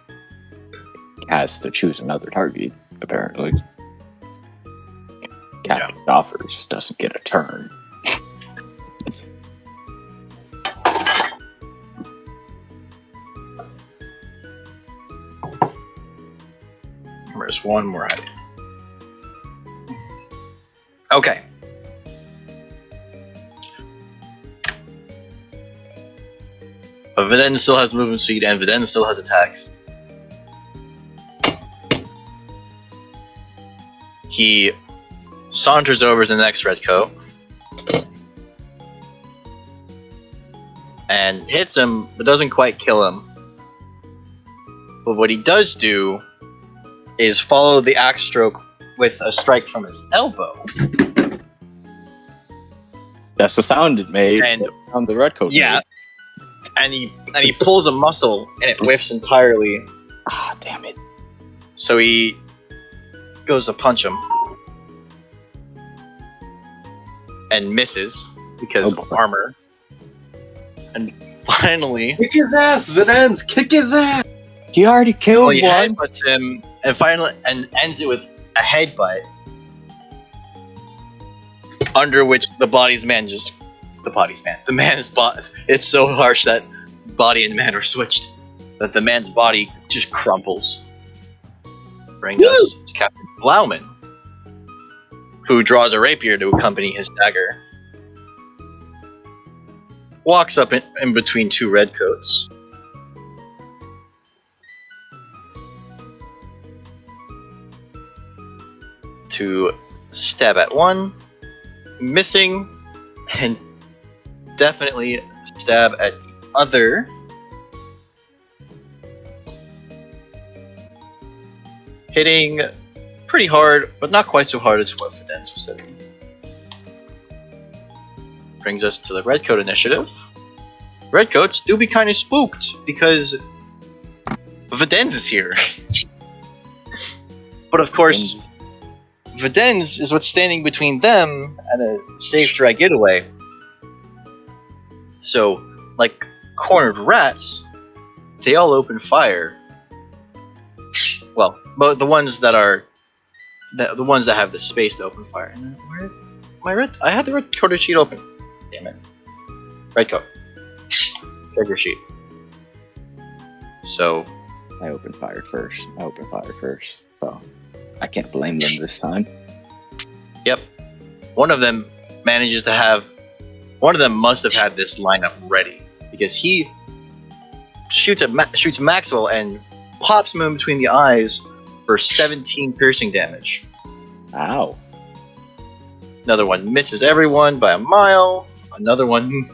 has to choose another target, apparently. Captain Joffers doesn't get a turn. There's one more item. Okay. But Videns still has movement speed and Videns still has attacks. He saunters over to the next redcoat and hits him, but doesn't quite kill him. But what he does do is follow the axe stroke with a strike from his elbow. That's the sound it made. And on the red coat. yeah, and he pulls a muscle and it whiffs entirely. Ah, damn it! So he goes to punch him and misses because of armor. And finally, Kick his ass, Videns! Kick his ass! He already killed he one. headbutts him and finally ends it with a headbutt. under which the man's body. It's so harsh that body and man are switched, that the man's body just crumples. Bring us to Captain Blauman, who draws a rapier to accompany his dagger. Walks up in between two redcoats. To stab at one, missing, and definitely stab at the other. Hitting pretty hard, but not quite so hard as what Videns was hitting. Brings us to the Redcoat initiative. Redcoats do be kind of spooked because Videns is here. But of course, Videns is what's standing between them and a safe drag getaway. So, like cornered rats, they all open fire. Well, but the ones that are the ones that have the space to open fire. And where am I red? I had the red coat sheet open. Damn it. Red coat. Trigger sheet. So I opened fire first. So I can't blame them this time. Yep. One of them must have had this lineup ready because he shoots Maxwell and pops him in between the eyes for 17 piercing damage. Ow. Another one misses everyone by a mile. Another one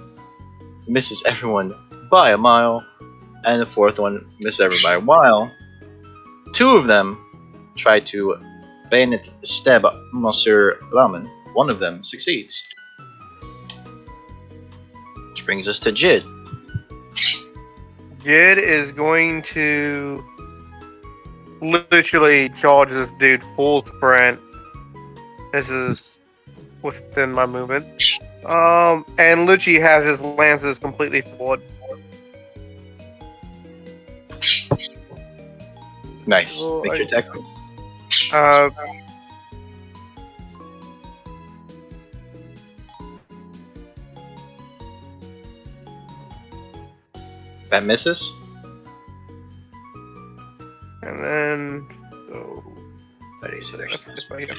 misses everyone by a mile. And the fourth one misses everyone by a mile. Two of them try to bayonet stab Monsieur Blauman. One of them succeeds. Which brings us to Jid. Jid is going to literally charge this dude full sprint. This is within my movement. And Lucci has his lances completely forward. Nice. Oh, Make your attack. That misses. And then so Ready, so there's that's right.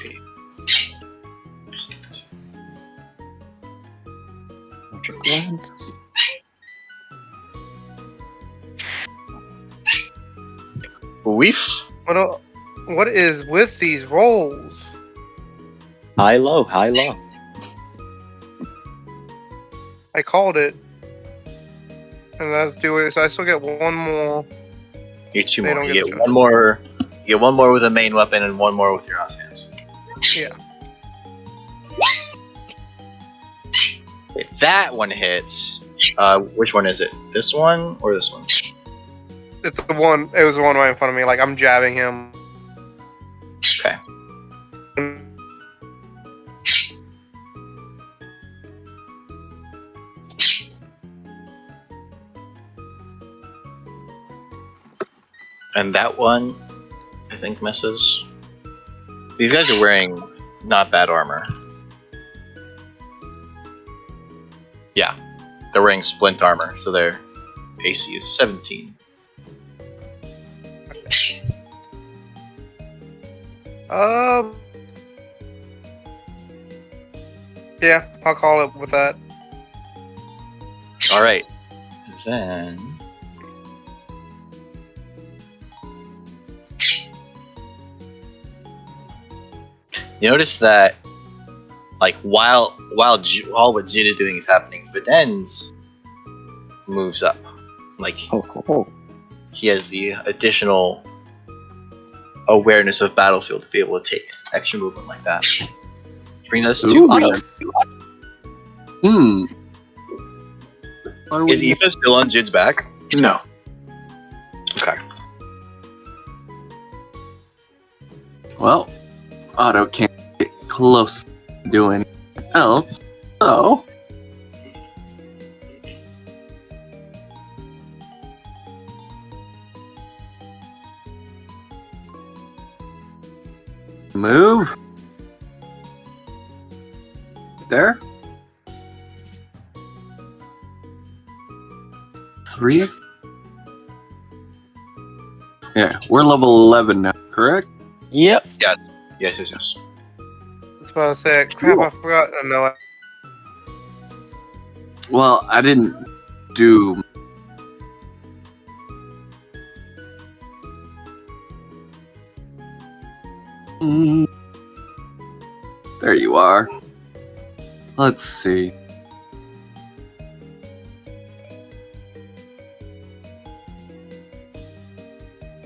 Magic lens. Weef. What is with these rolls? High low, high low. I called it. And let's do it. So I still get one more. You get two They more. don't You get get a one shot. more. You get one more with a main weapon and one more with your offhand. Yeah. If that one hits, which one is it? This one or this one? It's the one. It was the one right in front of me. Like I'm jabbing him. Okay. And that one, I think, misses. These guys are wearing not bad armor. Yeah, they're wearing splint armor, so their AC is 17. Yeah, I'll call it with that. All right, then. You notice that, like, while what Jin is doing is happening, Videns moves up. Like, he has the additional awareness of battlefield to be able to take extra movement like that. Bring us to Otto. Is Aoife still on Jid's back? No. Okay. Well, Otto can't get close to doing anything else, so move there. 3 of... Yeah, we're level 11 now, correct? Yep. Yes. I was about to say, crap, I forgot. No, Well, I didn't do... There you are. Let's see.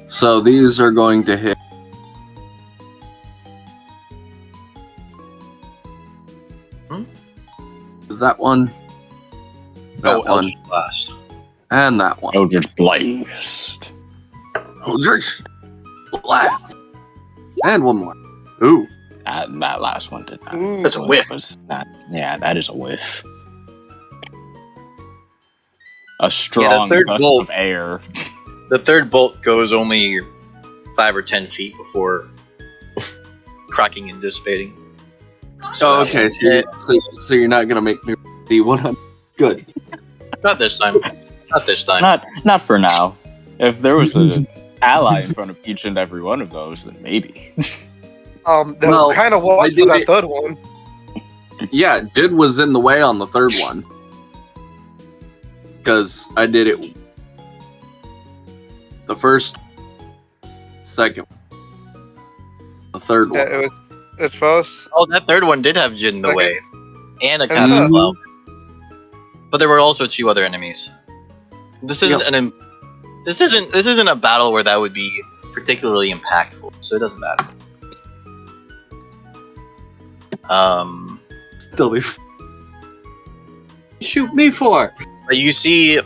So these are going to hit. That one. That one. Eldritch Blast. And that one. Eldritch Blast. Eldritch Blast. And one more. Ooh. That last one did not. Ooh. That's a whiff. Was not, yeah, that is a whiff. A strong third gust bolt. of air. The third bolt goes only 5 or 10 feet before cracking and dissipating. So okay, so you're not gonna make me the 100. Good. Not this time. Not this time. Not for now. If there was an ally in front of each and every one of those, then maybe. that Well, kind of I was for did that it- third one. Yeah, Did was in the way on the third one. Because I did it the first, second, the third Yeah, one. it's first. Oh, that third one did have Jin in the Okay. way. And a Mhm. Captain Cloud. But there were also 2 other enemies. This isn't this isn't a battle where that would be particularly impactful, so it doesn't matter. Still be shoot me for. But you see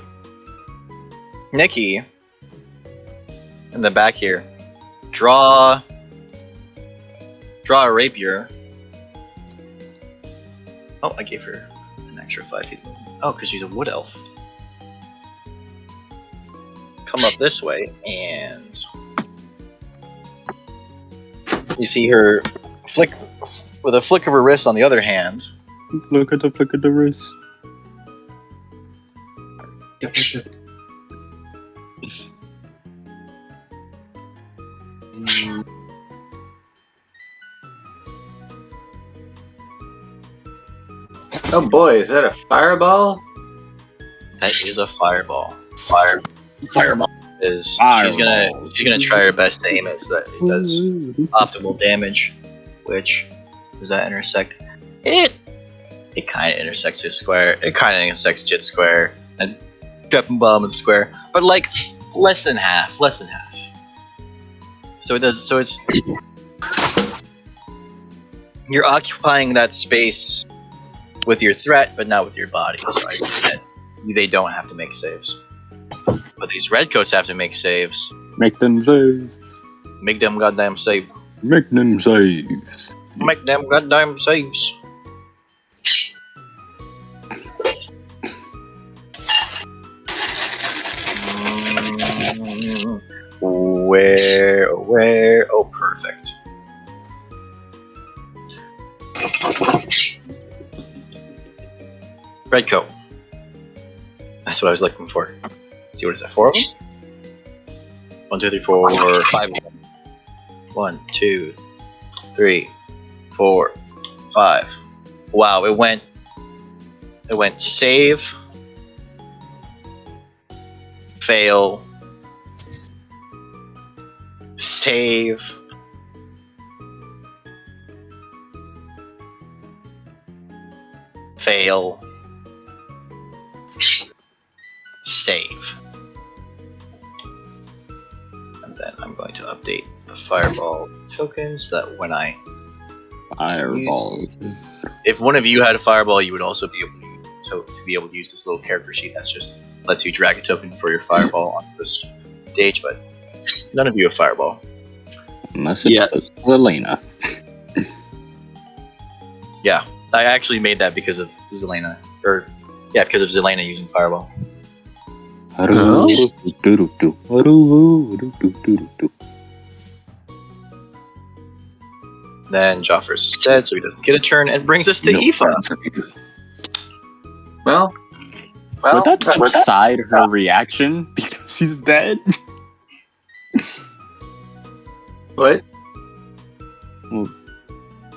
Nikki in the back here. Draw a rapier. Oh, I gave her an extra 5 feet. Oh, because she's a wood elf. Come up this way, and you see her flick with a flick of her wrist. On the other hand, Look at the wrist. Oh boy, is that a fireball? that is a fireball. Fireball. She's Fireball. gonna try her best to aim it so that it does optimal damage. Which does that intersect? It kind of intersects his square. It kind of intersects Jit's square and Captain Bomb square, but like less than half. So it does. So it's you're occupying that space with your threat, but not with your body. So I see that they don't have to make saves, but these redcoats have to make saves. Make them save. Make them goddamn save. Make them saves. Make them goddamn saves. Where? Oh, perfect. Red coat. That's what I was looking for. See, what is that? 4 of them? 1, 2, 3, 4, 5. 1, 2, 3, 4, 5. Wow, it went save, fail, save, fail, save. And then I'm going to update the fireball tokens so that when I Fireball. if one of you had a fireball, you would also be able to be able to use this little character sheet that's just lets you drag a token for your fireball onto this stage, but none of you have fireball. Unless it's Zelena. Yeah, I actually made that because of Zelena, because of Zelena using fireball. Then Joffers is dead, so he doesn't get a turn, and brings us to Aoife. Well, Would that subside her reaction because she's dead? what? Well,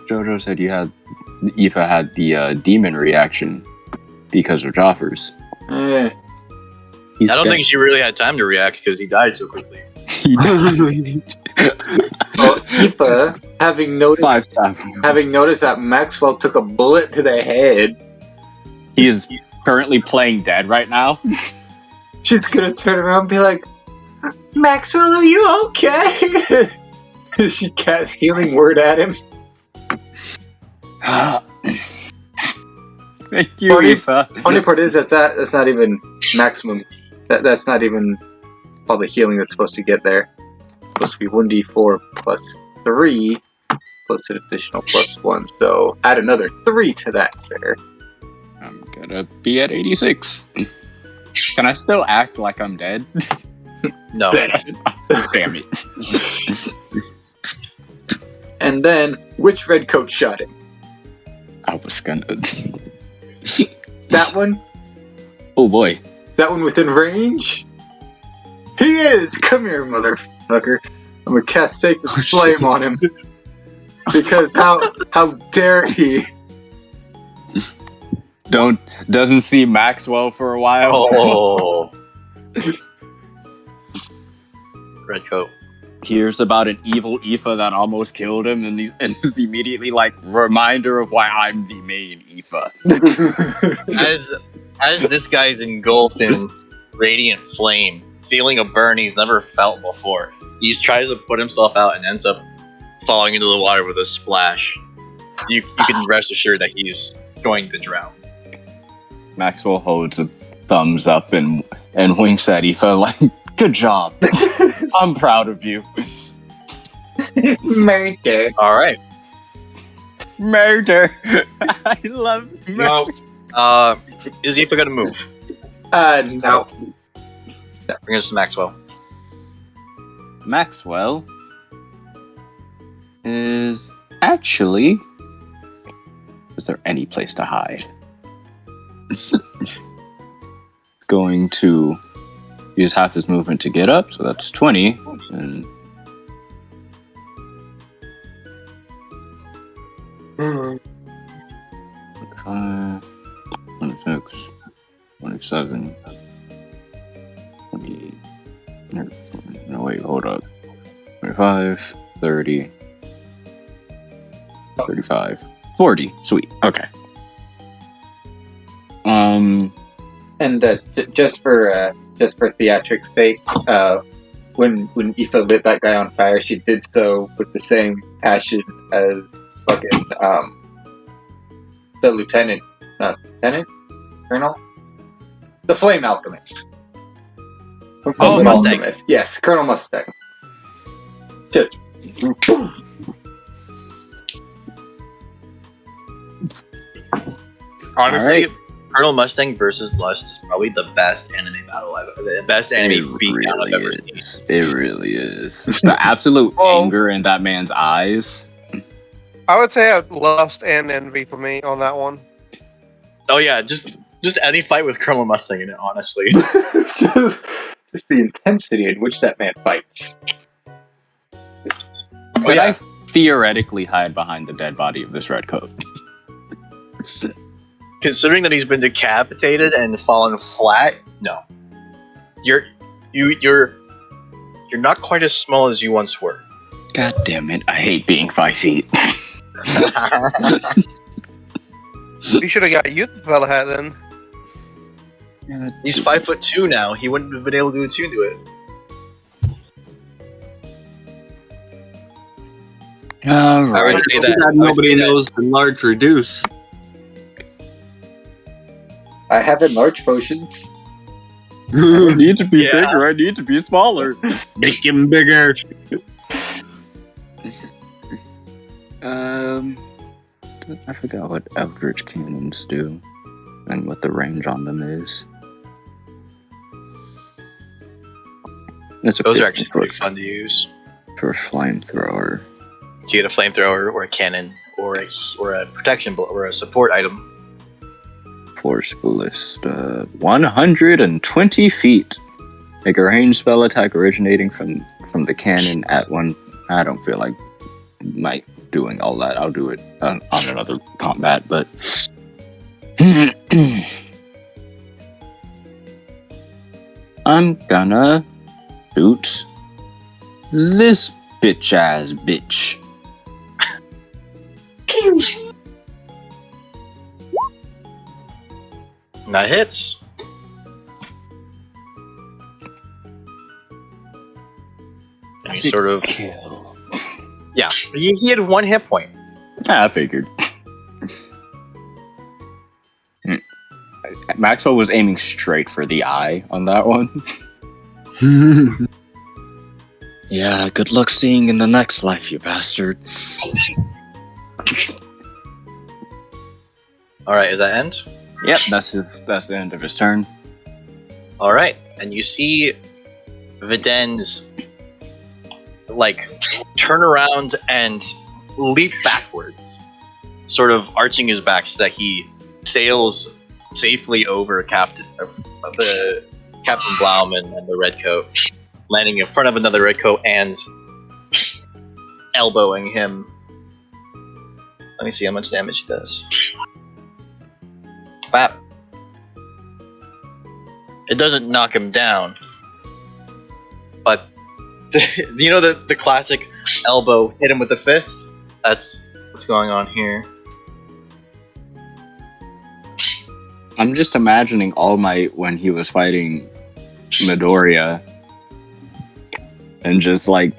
Jojo said Aoife had the demon reaction because of Joffers. Eh. I don't think she really had time to react because he died so quickly. He died. Well, Aoife, having noticed that Maxwell took a bullet to the head, He is currently playing dead right now. she's gonna turn around and be like, Maxwell, are you okay? She casts healing word at him. Thank you, Aoife. Funny part is that's not even maximum. That's not even all the healing that's supposed to get there. It's supposed to be 1d4 plus 3 plus an additional plus 1. So add another 3 to that, sir. I'm gonna be at 86. Can I still act like I'm dead? No. Damn it. And then, which redcoat shot him? I was gonna. That one? Oh boy. That one within range? He is! Come here, motherfucker. I'm gonna cast Sacred Flame on him. Because how dare he? Doesn't see Maxwell for a while. Oh. Redcoat. Hears about an evil Aoife that almost killed him, and is immediately like, reminder of why I'm the main Aoife. As this guy's engulfed in radiant flame, feeling a burn he's never felt before, he tries to put himself out and ends up falling into the water with a splash. You can rest assured that he's going to drown. Maxwell holds a thumbs up and winks at Aoife like, good job. I'm proud of you. Murder. All right. Murder. I love murder. Is Aoife going to move? No. Bring us to Maxwell. Maxwell is actually... Is there any place to hide? It's going to use half his movement to get up, so that's 20. And 25, 26, 27, 28. No, wait, hold up. 25, 30, 35, 40. Sweet. Okay. And just for theatrics' sake, when Aoife lit that guy on fire, she did so with the same passion as fucking the lieutenant, colonel, the flame alchemist. From Fullmetal Mustang. Alchemist. Yes, Colonel Mustang. Just boom. Honestly, All right. Colonel Mustang versus Lust is probably the best anime battle the best anime beatdown I've ever seen. It really is. The absolute anger in that man's eyes. I would say lust and envy for me on that one. Oh yeah, just any fight with Colonel Mustang in it, honestly. just the intensity in which that man fights. Could I theoretically hide behind the dead body of this redcoat? Considering that he's been decapitated and fallen flat, no. You're not quite as small as you once were. God damn it! I hate being 5 feet. You should have got you the fella hat then. He's 5'2" now. He wouldn't have been able to do a tune to it. All I would right. say that Nobody knows the large reduce. I have enlarged potions. I need to be Yeah. bigger. I need to be smaller. Make him bigger. I forgot what Eldritch Cannons do and what the range on them is. It's a Those are good actually one pretty fun to use. for flamethrower. Do you get a flamethrower or a cannon or a protection or a support item? Force ballista, 120 feet. Make a ranged spell attack originating from the cannon at one. I don't feel like doing all that. I'll do it on another combat, but I'm gonna shoot this bitch ass bitch. That hits. And he sort of kill. Yeah, he had 1 hit point. I figured. Maxwell was aiming straight for the eye on that one. Yeah, good luck seeing in the next life, you bastard. Alright, is that end? Yep, that's the end of his turn. Alright, and you see Videns turn around and leap backwards, sort of arching his back so that he sails safely over Captain Blauman and the Redcoat, landing in front of another Redcoat and elbowing him. Let me see how much damage he does. Clap. It doesn't knock him down, but the classic elbow hit him with the fist? That's what's going on here. I'm just imagining All Might when he was fighting Midoriya, and just like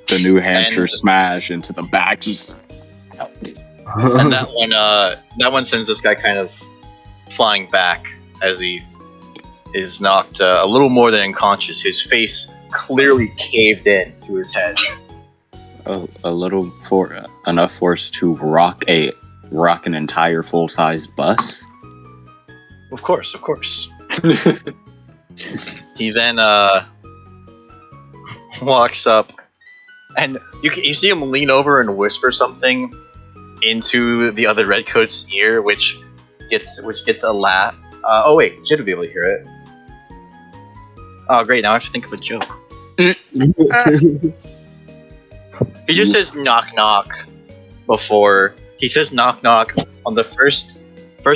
the New Hampshire smash into the back. Just and that one sends this guy kind of flying back as he is knocked a little more than unconscious. His face clearly caved in to his head. A little enough force to rock an entire full-sized bus. Of course. He then walks up, and you see him lean over and whisper something into the other Redcoat's ear, which gets a laugh. Oh wait, Jid would be able to hear it. Oh great, now I have to think of a joke. He just says knock knock before he says knock knock. On the first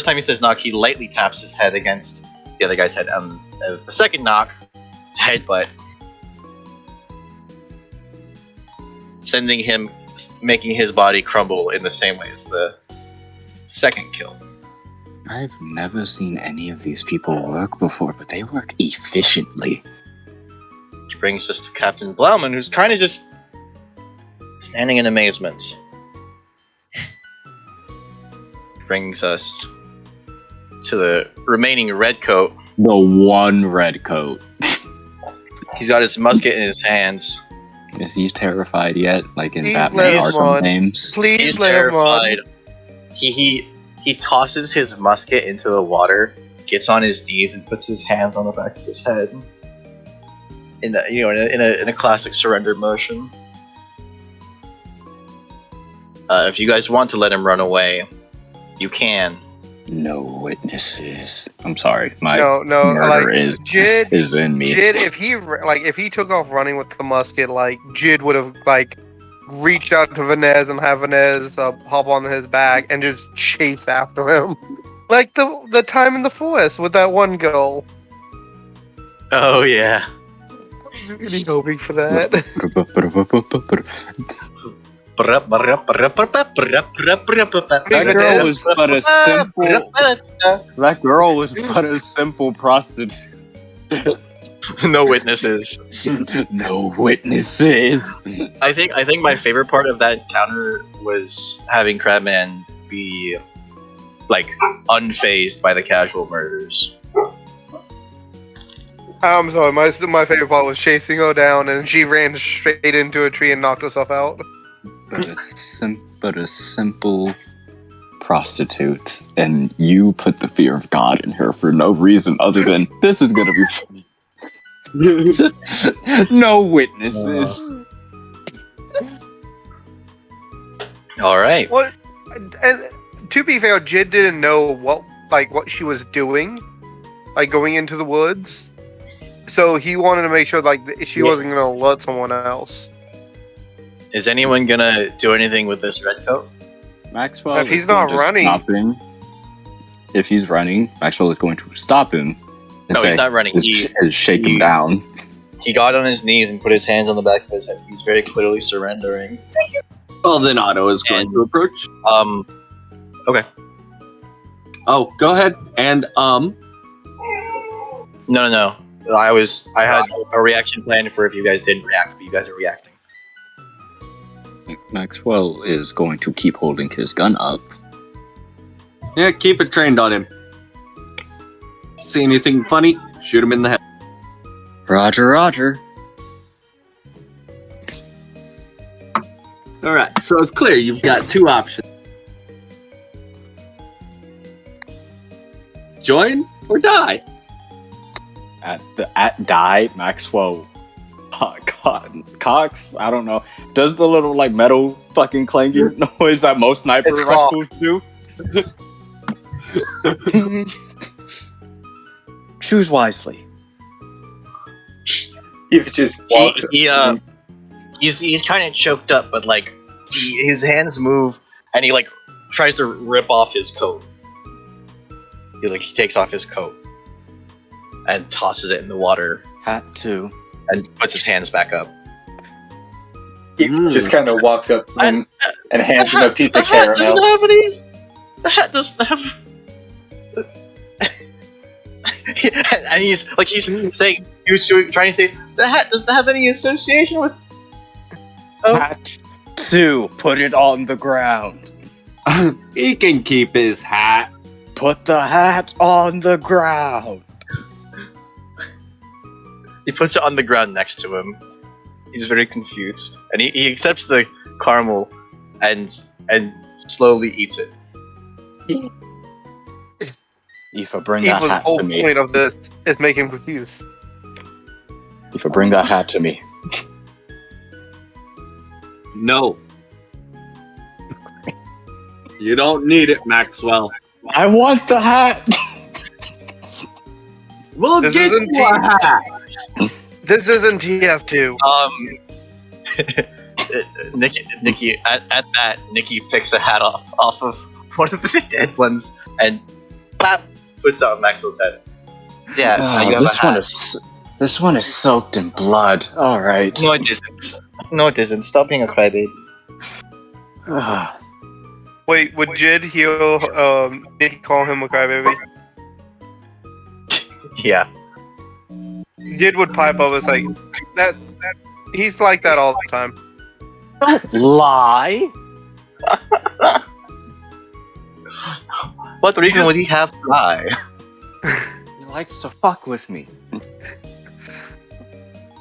time he says knock, he lightly taps his head against the other guy's head. The second knock, headbutt, making his body crumble in the same way as the second kill. I've never seen any of these people work before, but they work efficiently. Which brings us to Captain Blauman, who's kind of just standing in amazement. Brings us to the remaining Redcoat. The one Redcoat. He's got his musket in his hands. Is he terrified yet? Like in Please Batman let him Arkham on. games? Please He's let him on. terrified. He tosses his musket into the water, gets on his knees, and puts his hands on the back of his head. In a classic surrender motion. If you guys want to let him run away, you can. No witnesses. I'm sorry, my No, murder like is Jid. in me. Jid, if he took off running with the musket, like Jid would have reached out to Vanez and have Vanez hop on his back and just chase after him, like the time in the forest with that one girl. Oh yeah. I was really hoping for that. That girl was but a simple prostitute. No witnesses. No witnesses. I think my favorite part of that encounter was having Crabman be unfazed by the casual murders. I'm sorry, my favorite part was chasing her down and she ran straight into a tree and knocked herself out. But a simple prostitute, and you put the fear of God in her for no reason other than this is gonna be funny. No witnesses. All right. What? And to be fair, Jid didn't know what she was doing, like going into the woods. So he wanted to make sure she wasn't gonna alert someone else. Is anyone gonna do anything with this red coat? Maxwell If he's is going not to running- stop him. If he's running, Maxwell is going to stop him. And No, say, he's not running. shake him down. He got on his knees and put his hands on the back of his head. He's very clearly surrendering. Well, then Otto is going to approach. Okay. Oh, go ahead. And, No. I had a reaction plan for if you guys didn't react, but you guys are reacting. Maxwell is going to keep holding his gun up. yeah, keep it trained on him. See anything funny? Shoot him in the head. Roger, Roger. Alright, so it's clear you've got two options. Join or die. At die, Maxwell Cox, I don't know, does the little like metal fucking clanging noise that most sniper It's rifles do. Choose wisely. If it just walks. He's kind of choked up, but like his hands move, and he like tries to rip off his coat. He takes off his coat and tosses it in the water Hat too. and puts his hands back up. He just kind of walks up and hands him a piece of The hat doesn't caramel. have any. The hat doesn't have. And he's saying, he was trying to say, the hat doesn't have any association with. Oh. Hat two. Put it on the ground. He can keep his hat. Put the hat on the ground. He puts it on the ground next to him. He's very confused, and he accepts the caramel and slowly eats it. Aoife, bring that Eva's hat whole to me. point of this is make him confused. Aoife, bring that hat to me. No. You don't need it, Maxwell. I want the hat. We'll This get isn't you a hat. This isn't TF2. Nikki at that, Nikki picks a hat off of one of the dead ones and pop, puts it on Maxwell's head. Yeah, you have a hat. This one is soaked in blood. All right. No, it isn't. No, it isn't. Stop being a crybaby. Wait, would Jid heal Nicky call him a crybaby? Yeah. Jid would pipe up and say that he's like that all the time. Lie. What reason would he have to lie? He likes to fuck with me.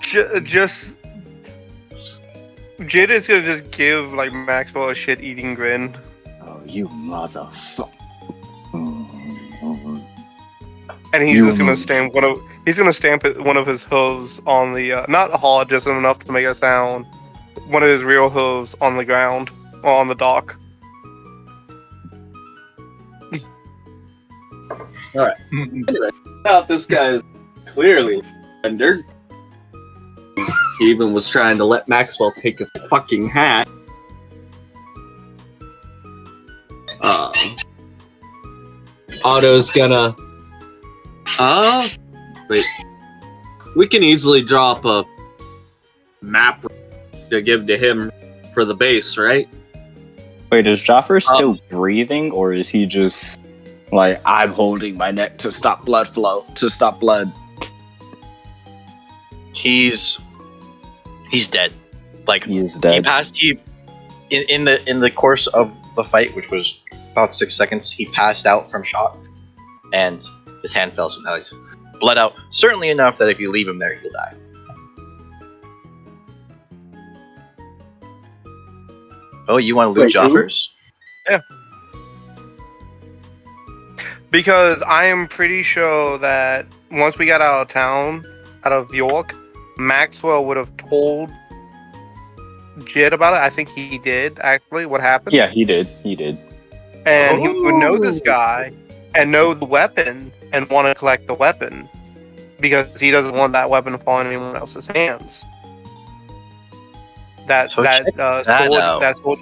Just Jid is gonna just give like Maxwell a shit-eating grin. Oh, you motherfucker. And he's just gonna stamp one of his hooves on the not hard, just enough to make a sound. One of his real hooves on the ground or on the dock. Anyway, now this guy is clearly rendered. He even was trying to let Maxwell take his fucking hat. Otto's gonna. Wait. We can easily drop a map to give to him for the base, right? Wait, is Joffer still breathing, or is he just like, I'm holding my neck to stop blood flow, to stop blood? He's dead. Like He is dead. He passed. In the course of the fight, which was about 6 seconds, he passed out from shock, and his hand fell. So now he's bled out, certainly enough that if you leave him there, he'll die. Oh, you want to loot Wait, who? Joffers? Because I am pretty sure that once we got out of town, out of York, Maxwell would have told Jid about it. I think he did actually. What happened? Yeah, he did. He did. And he would know this Oh. guy and know the weapon and want to collect the weapon because he doesn't want that weapon to fall in anyone else's hands. That So that check sword. that out. That sword.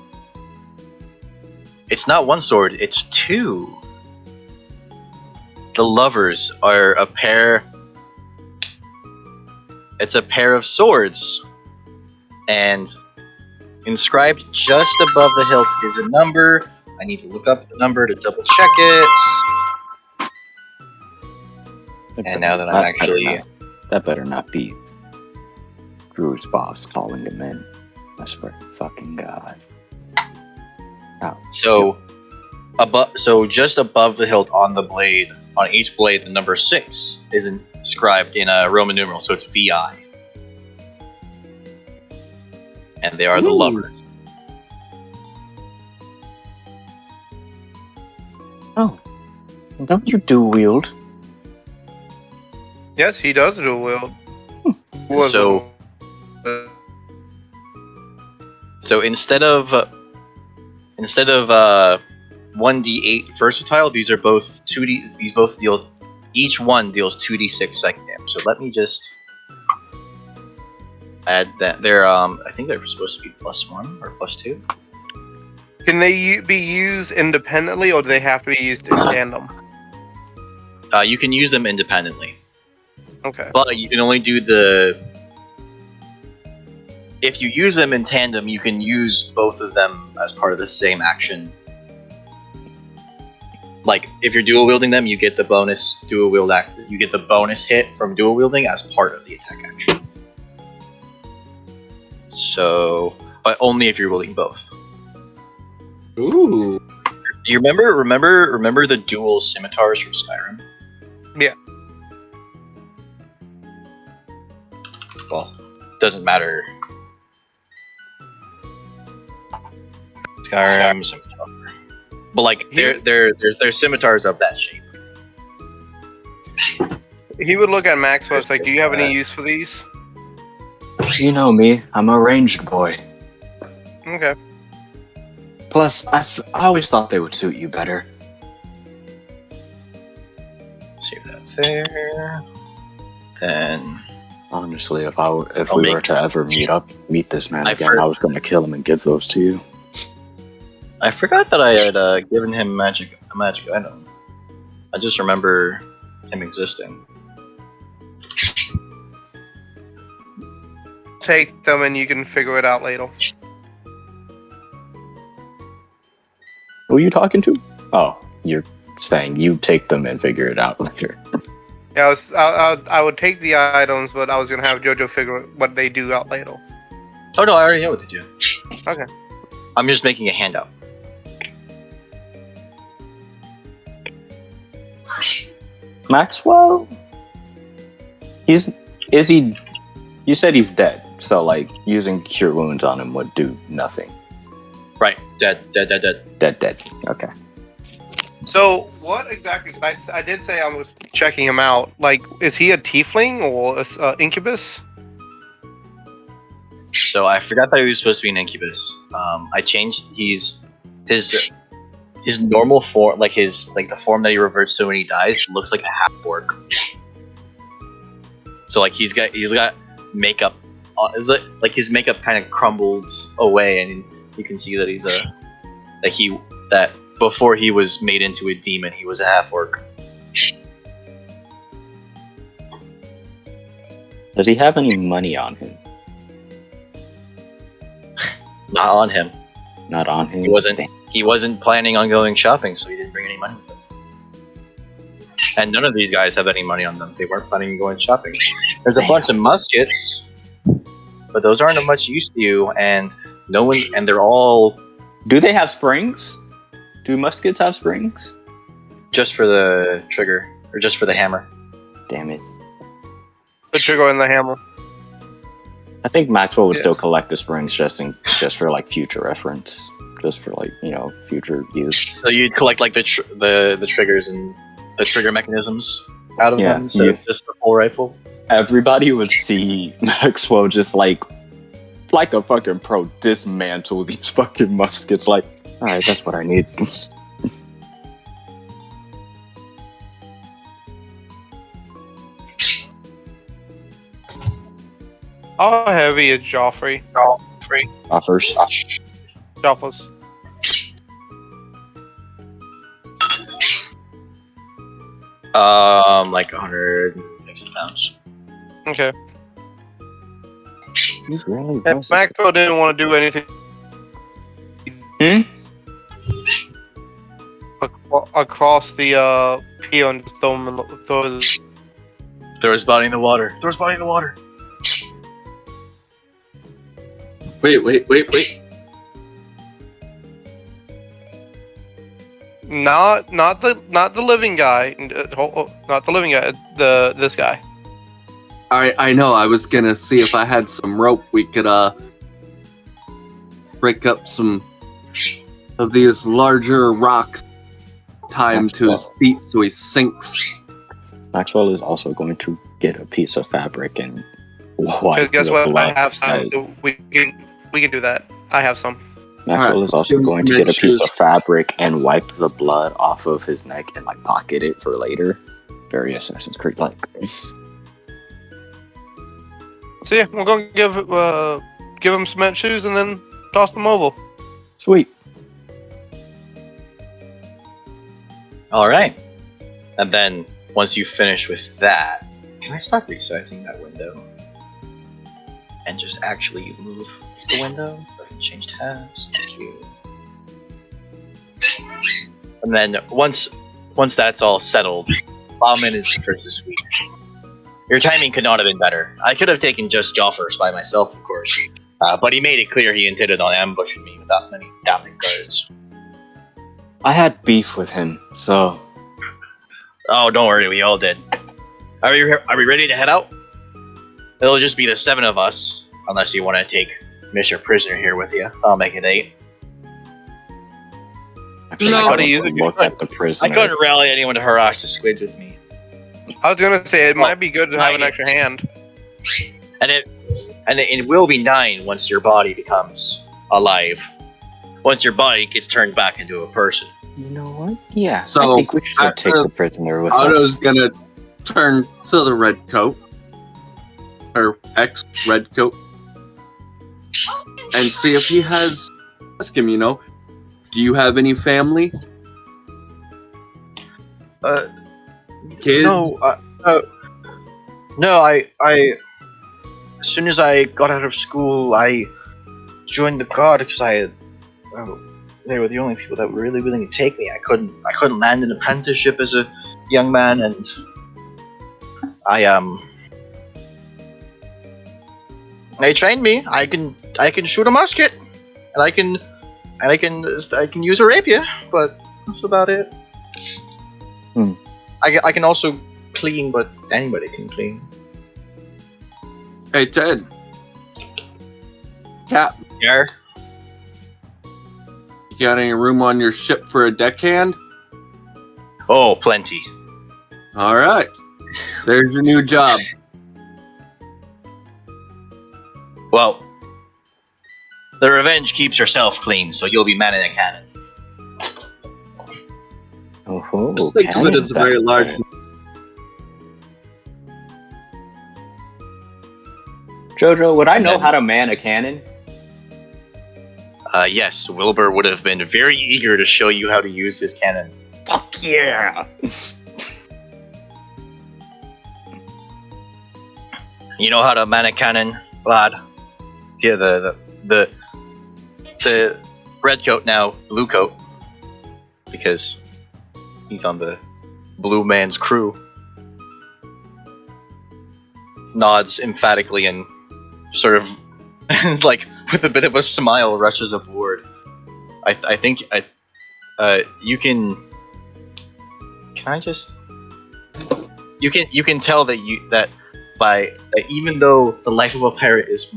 It's not one sword, it's two. The lovers are a pair. It's a pair of swords. And inscribed just above the hilt is a number. I need to look up the number to double check it. And now that I'm actually. That better not be Drew's boss calling him in. I swear to fucking God. So just above the hilt on the blade, on each blade, the number 6 is inscribed in a Roman numeral, so it's VI. And they are the Ooh. lovers. Oh. Don't you dual wield? Yes, he does dual wield. So- So instead of 1d8 versatile, these are both 2d. These both deal. Each one deals 2d6 psychic damage. So let me just add that. They're I think they're supposed to be +1 or +2. Can they be used independently, or do they have to be used in tandem? You can use them independently, Okay. but you can only do the. If you use them in tandem, you can use both of them as part of the same action. Like if you're dual wielding them, you get the bonus dual wield act. You get the bonus hit from dual wielding as part of the attack action. So, but only if you're wielding both. Ooh. You remember the dual scimitars from Skyrim? Yeah. Well, doesn't matter. Skyrim scimitar. But like they're scimitars of that shape. He would look at Maxwell. It's like, do you have any use for these? You know me. I'm a ranged boy. Okay. Plus, I always thought they would suit you better. Save that there. Then Honestly, if I'll we were to ever meet this man again, I was going to kill him and give those to you. I forgot that I had given him a magic item. I just remember him existing. Take them and you can figure it out later. Who are you talking to? Oh, you're saying you take them and figure it out later. Yeah, I would take the items, but I was gonna have JoJo figure what they do out later. Oh no, I already know what they do. Okay. I'm just making a handout. Maxwell? Is he? You said he's dead, so like using cure wounds on him would do nothing. Right, dead. Dead. Okay. So what exactly? I did say I was checking him out. Like, is he a tiefling or a incubus? So I forgot that he was supposed to be an incubus. I changed his normal form, like the form that he reverts to when he dies, looks like a half orc. So like he's got makeup, like his makeup kind of crumbled away, and you can see that that before he was made into a demon, he was a half orc. Does he have any money on him? Not on him. Not on him. He wasn't planning on going shopping, so he didn't bring any money with him. And none of these guys have any money on them. They weren't planning on going shopping. There's a bunch of muskets, but those aren't of much use to you, and they're all Do they have springs? Do muskets have springs? just for the trigger, or just for the hammer. Damn it. The trigger and the hammer. I think Maxwell would Yeah. still collect the springs just for like future reference, just for like future use. So you'd collect like the triggers and the trigger mechanisms out of Yeah, them, instead of just the full rifle. Everybody would see Maxwell just like like a fucking pro, dismantle these fucking muskets. Like, all right, that's what I need. How heavy is Joffrey? Offers. Joffrey's. Like 150 pounds. Okay. He's really If gross. Maxwell didn't want to do anything Hmm? across the pier and just throw his... Throw his body in the water. Throw his body in the water. Wait. Not the living guy. Not the living guy. This guy. I know. I was gonna see if I had some rope. We could break up some of these larger rocks, tie him to his feet so he sinks. Maxwell is also going to get a piece of fabric and wipe Guess the what? I blood. have some, so we can do that. I have some. Maxwell Alright, is also give him going some to get a piece shoes. of fabric and wipe the blood off of his neck and like pocket it for later. Very Assassin's Creed like. So yeah, we're gonna give him cement shoes and then toss them over. Sweet. All right. And then once you finish with that, can I stop resizing that window and just actually move the window? Change tabs. Thank you. And then once that's all settled, Lawman is first this week. Your timing could not have been better. I could have taken just Joffers by myself, of course, but he made it clear he intended on ambushing me without many damning guards. I had beef with him, so Oh, don't worry, we all did. Are we ready to head out? It'll just be the 7 of us, unless you want to take Mr. Prisoner here with you. I'll make it 8. I feel No. like I How do don't you- look at the prisoner. I couldn't rally anyone to harass the squids with me. I was gonna say it might be good to have an Right. extra hand. And it will be 9 once your body becomes alive. Once your body gets turned back into a person. You know what? Yeah, So, I think we should take after the prisoner with Otto's us. gonna turn to the red coat, or ex-red coat, and see if he has. Ask him, do you have any family? Kids? No, I as soon as I got out of school, I joined the guard because they were the only people that were really willing to take me. I couldn't land an apprenticeship as a young man, and they trained me. I can shoot a musket, and I can use a rapier, but that's about it. Hmm. I can also clean, but anybody can clean. Hey, Ted. Cap, Yeah. you got any room on your ship for a deckhand? Oh, plenty. All right. There's your new job. Well, the Revenge keeps herself clean, so you'll be manning a cannon. Oh, Just think of it as a very large. Jojo, would I know how to man a cannon? Yes, Wilbur would have been very eager to show you how to use his cannon. Fuck yeah! You know how to man a cannon, lad? Yeah, the red coat now, blue coat, because he's on the blue man's crew. Nods emphatically and sort of like with a bit of a smile rushes aboard. I think you can. Can I just? You can tell that even though the life of a pirate is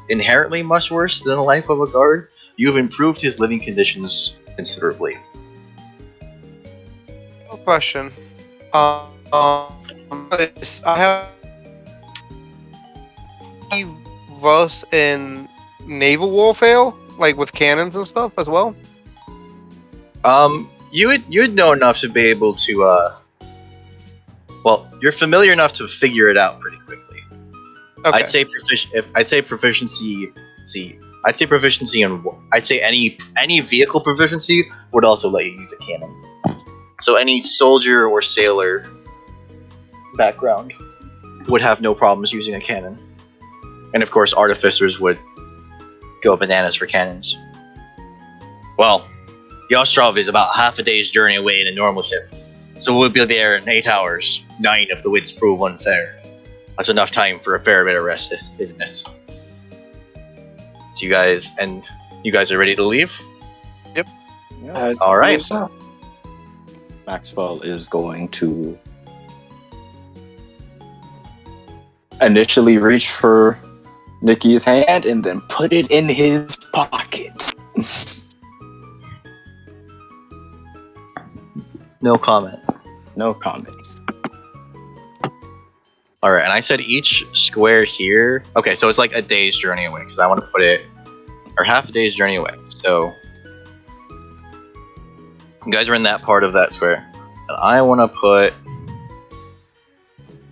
inherently much worse than the life of a guard, you've improved his living conditions considerably. Question. I have any versed in naval warfare, like with cannons and stuff as well? You'd know enough to be able to. Well, you're familiar enough to figure it out pretty quickly. Okay. I'd say proficiency. See, I'd say proficiency in. I'd say any vehicle proficiency would also let you use a cannon. So any soldier or sailor background would have no problems using a cannon, and of course, artificers would go bananas for cannons. Well, the Ostrov is about half a day's journey away in a normal ship, so we'll be there in 8 hours. 9 if the winds prove unfair. That's enough time for a fair bit of rest, isn't it? So you guys are ready to leave? All right. So. Maxwell is going to initially reach for Nikki's hand and then put it in his pocket. No comment. No comments. All right, and I said each square here. Okay, so it's like a day's journey away because I want to put it, or half a day's journey away. So you guys are in that part of that square, and I want to put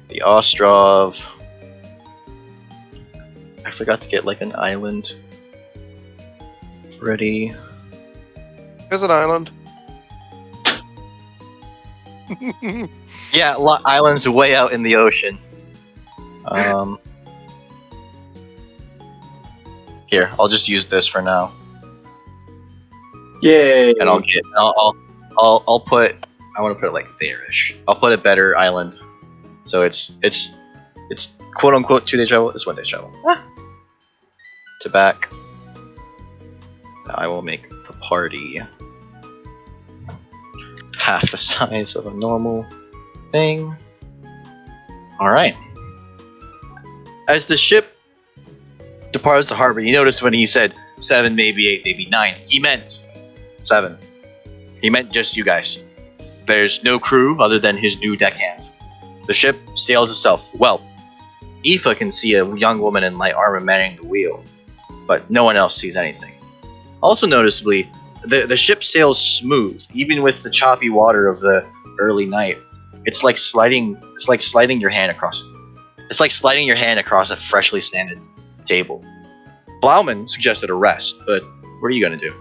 the Ostrov. I forgot to get like an island ready. There's an island. Yeah, islands way out in the ocean. Here, I'll just use this for now, Yay! and I'll put. I want to put it like there-ish. I'll put a better island, so it's quote unquote 2 day travel. It's 1 day travel. To back. Now I will make the party half the size of a normal thing. All right. As the ship departs the harbor, you notice when he said 7, maybe 8, maybe 9, he meant 7. He meant just you guys. There's no crew other than his new deckhands. The ship sails itself. Well, Aoife can see a young woman in light armor manning the wheel, but no one else sees anything. Also noticeably, the ship sails smooth, even with the choppy water of the early night. It's like sliding your hand across. It's like sliding your hand across a freshly sanded table. Blauman suggested a rest, but what are you gonna do?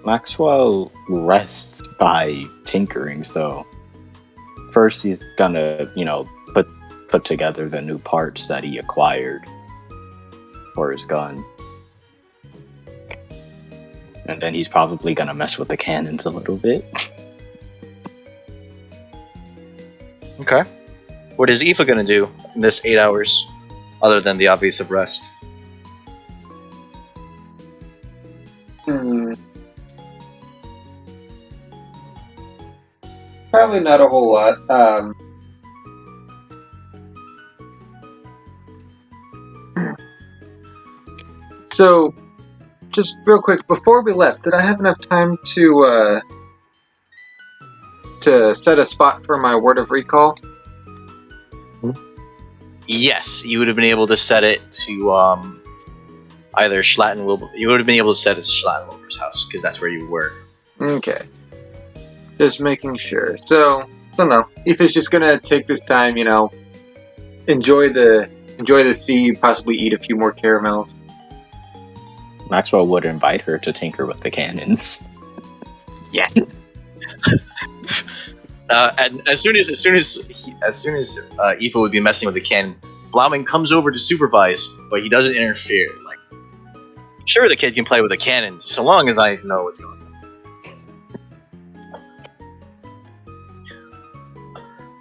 Maxwell rests by tinkering, so first he's gonna, put together the new parts that he acquired for his gun. And then he's probably gonna mess with the cannons a little bit. Okay. What is Aoife gonna do in this 8 hours, other than the obvious of rest? Probably not a whole lot. So, just real quick, before we left, did I have enough time to set a spot for my word of recall? Yes, you would have been able to set it to either Schlatten Wilbur. You would have been able to set it to Schlatten Wilbur's house because that's where you were. Okay. Just making sure. So, I don't know. Aoife's just gonna take this time, enjoy the sea, possibly eat a few more caramels. Maxwell would invite her to tinker with the cannons. Yes. And as soon as Aoife would be messing with the cannon, Blauman comes over to supervise, but he doesn't interfere. Like, sure, the kid can play with a cannon, so long as I know what's going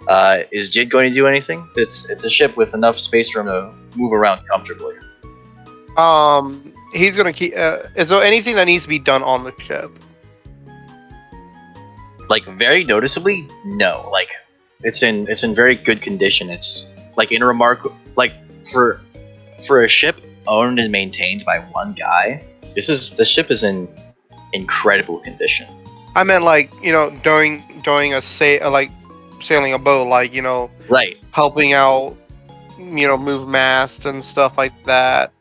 on. Is Jid going to do anything? It's a ship with enough space for him to move around comfortably. He's gonna keep. Is there anything that needs to be done on the ship? Like, very noticeably, no. Like, it's in very good condition. It's like in remarkable, like for a ship owned and maintained by one guy. The ship is in incredible condition. I meant like during a sailing a boat, like Right. helping out move masts and stuff like that.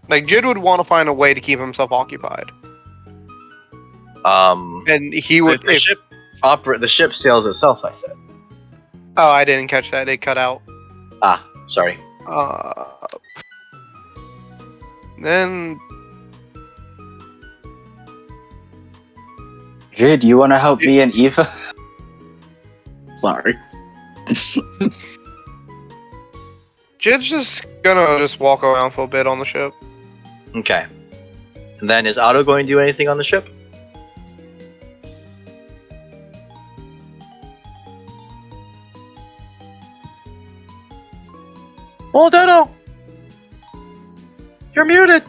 Like, Jid would want to find a way to keep himself occupied. And he would... The ship sails itself, I said. Oh, I didn't catch that. It cut out. Ah, sorry. Then... Jid, you want to help me and Eva? Sorry. Jid's just gonna walk around for a bit on the ship. Okay. And then is Otto going to do anything on the ship? Old Otto! You're muted!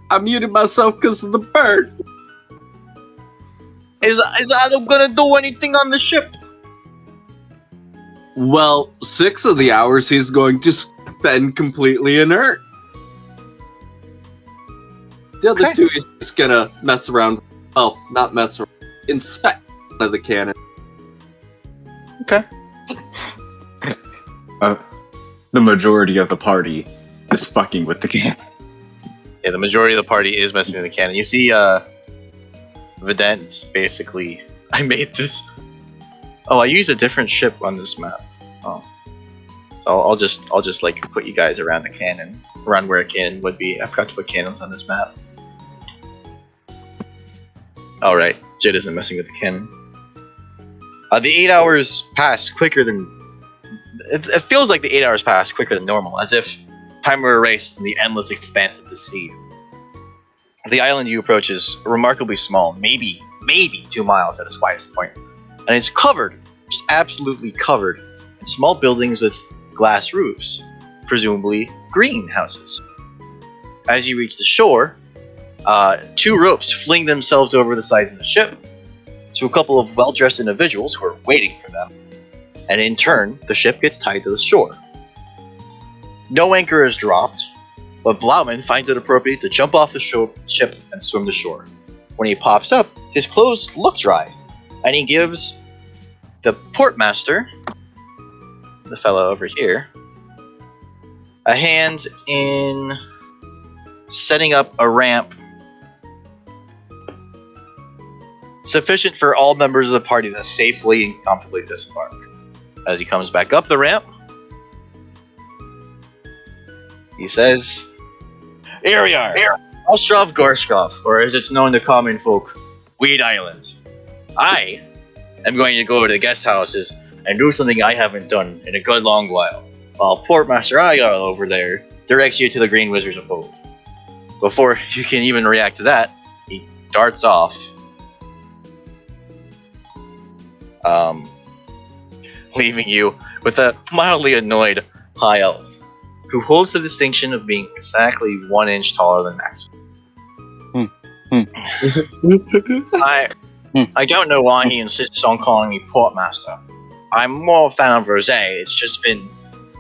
I muted myself because of the bird. Is Otto gonna do anything on the ship? Well, 6 of the hours he's going to spend completely inert. The other 2 he's just gonna mess around. Well, not mess around. Inside of the cannon. Okay. The majority of the party is fucking with the cannon. Yeah, the majority of the party is messing with the cannon. You see, Vidence, basically. I made this... Oh, I used a different ship on this map. Oh. So I'll just like put you guys around the cannon. Around where a cannon would be. I forgot to put cannons on this map. Alright, Jid isn't messing with the cannon. The 8 hours passed quicker than... It feels like the 8 hours passed quicker than normal, as if time were erased in the endless expanse of the sea. The island you approach is remarkably small, maybe 2 miles at its widest point, and it's covered, just absolutely covered, in small buildings with glass roofs, presumably greenhouses. As you reach the shore, 2 ropes fling themselves over the sides of the ship to a couple of well-dressed individuals who are waiting for them, and in turn, the ship gets tied to the shore. No anchor is dropped, but Blautman finds it appropriate to jump off the ship and swim to shore. When he pops up, his clothes look dry, and he gives the portmaster, the fellow over here, a hand in setting up a ramp sufficient for all members of the party to safely and comfortably disembark. As he comes back up the ramp, he says, "Here we are, Ostrov Gorshkov, or as it's known to common folk, Weed Island. I am going to go to the guest houses and do something I haven't done in a good long while, while Portmaster Igar over there directs you to the Green Wizard's abode." Before you can even react to that, he darts off, leaving you with a mildly annoyed high elf, who holds the distinction of being exactly 1 inch taller than Max. I don't know why he insists on calling me Portmaster. I'm more a fan of Rosé. It's just been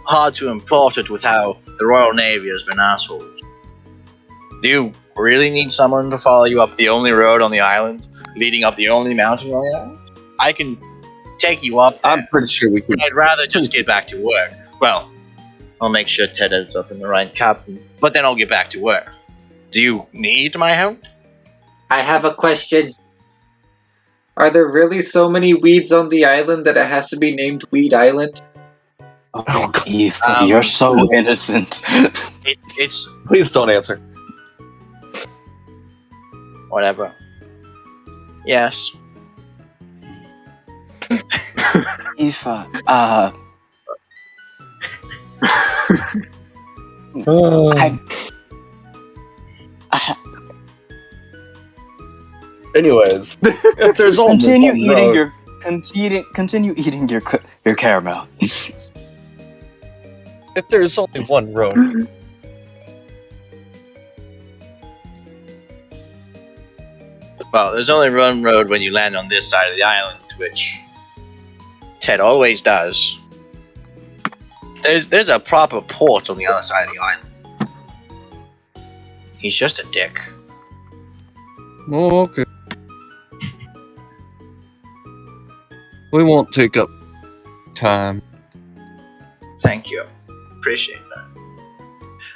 hard to import it with how the Royal Navy has been assholes. Do you really need someone to follow you up the only road on the island, leading up the only mountain on the island? I can take you up there. I'm pretty sure we can. I'd rather just get back to work. Well, I'll make sure Ted ends up in the right captain, but then I'll get back to work. Do you need my help? I have a question. Are there really so many weeds on the island that it has to be named Weed Island? Oh, Eve, you're so innocent. It's Please don't answer. whatever. Yes. Eva, Anyways, if there's only continue one eating road- continue eating your caramel. if there's only one road, Well, there's only one road when you land on this side of the island, which Ted always does. There's a proper port on the other side of the island. He's just a dick. oh, okay. We won't take up time. Thank you. Appreciate that.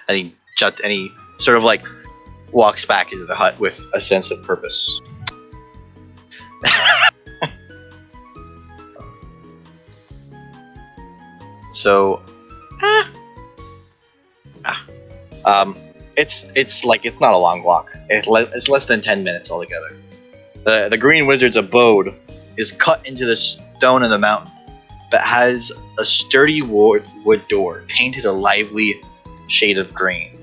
And he sort of like walks back into the hut with a sense of purpose. So, it's not a long walk. It's less than 10 minutes altogether. The Green Wizard's abode is cut into the stone of the mountain, but has a sturdy wood door painted a lively shade of green.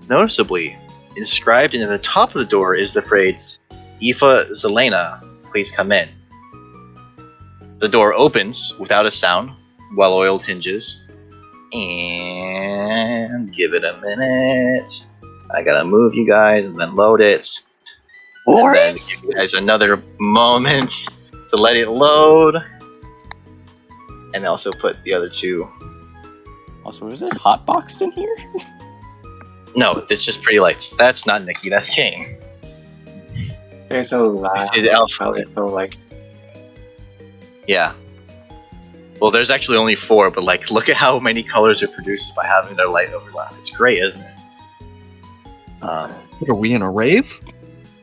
Noticeably, inscribed into the top of the door is the phrase, "Aoife Zelena, please come in." The door opens without a sound, well-oiled hinges, and give it a minute. I gotta move you guys and then load it. And then give you guys another moment to let it load. And also put the other two. Also, is it hotboxed in here? No, it's just pretty lights. That's not Nikki, that's King. There's a lot. It's Elf. Probably feel like Yeah. Well, there's actually only 4, but like, look at how many colors are produced by having their light overlap. It's great, isn't it? Are we in a rave?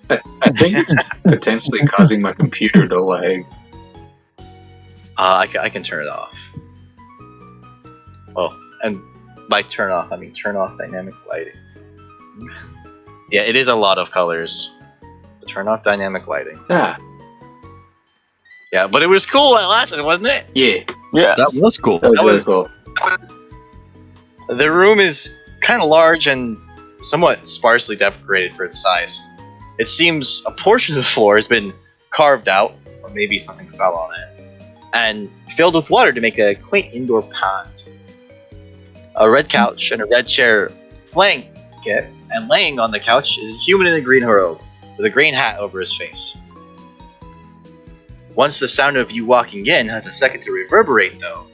I think it's potentially causing my computer to lag. I can turn it off. Oh, and by turn off, I mean turn off dynamic lighting. Yeah, it is a lot of colors. Turn off dynamic lighting. Ah, Yeah, but it was cool while it lasted, wasn't it? yeah. Yeah. That was cool. That was That was- really cool. The room is kind of large and somewhat sparsely decorated for its size. It seems a portion of the floor has been carved out, or maybe something fell on it, and filled with water to make a quaint indoor pond. A red couch and a red chair flank it, and laying on the couch is a human in a green robe, with a green hat over his face. Once the sound of you walking in has a second to reverberate, though,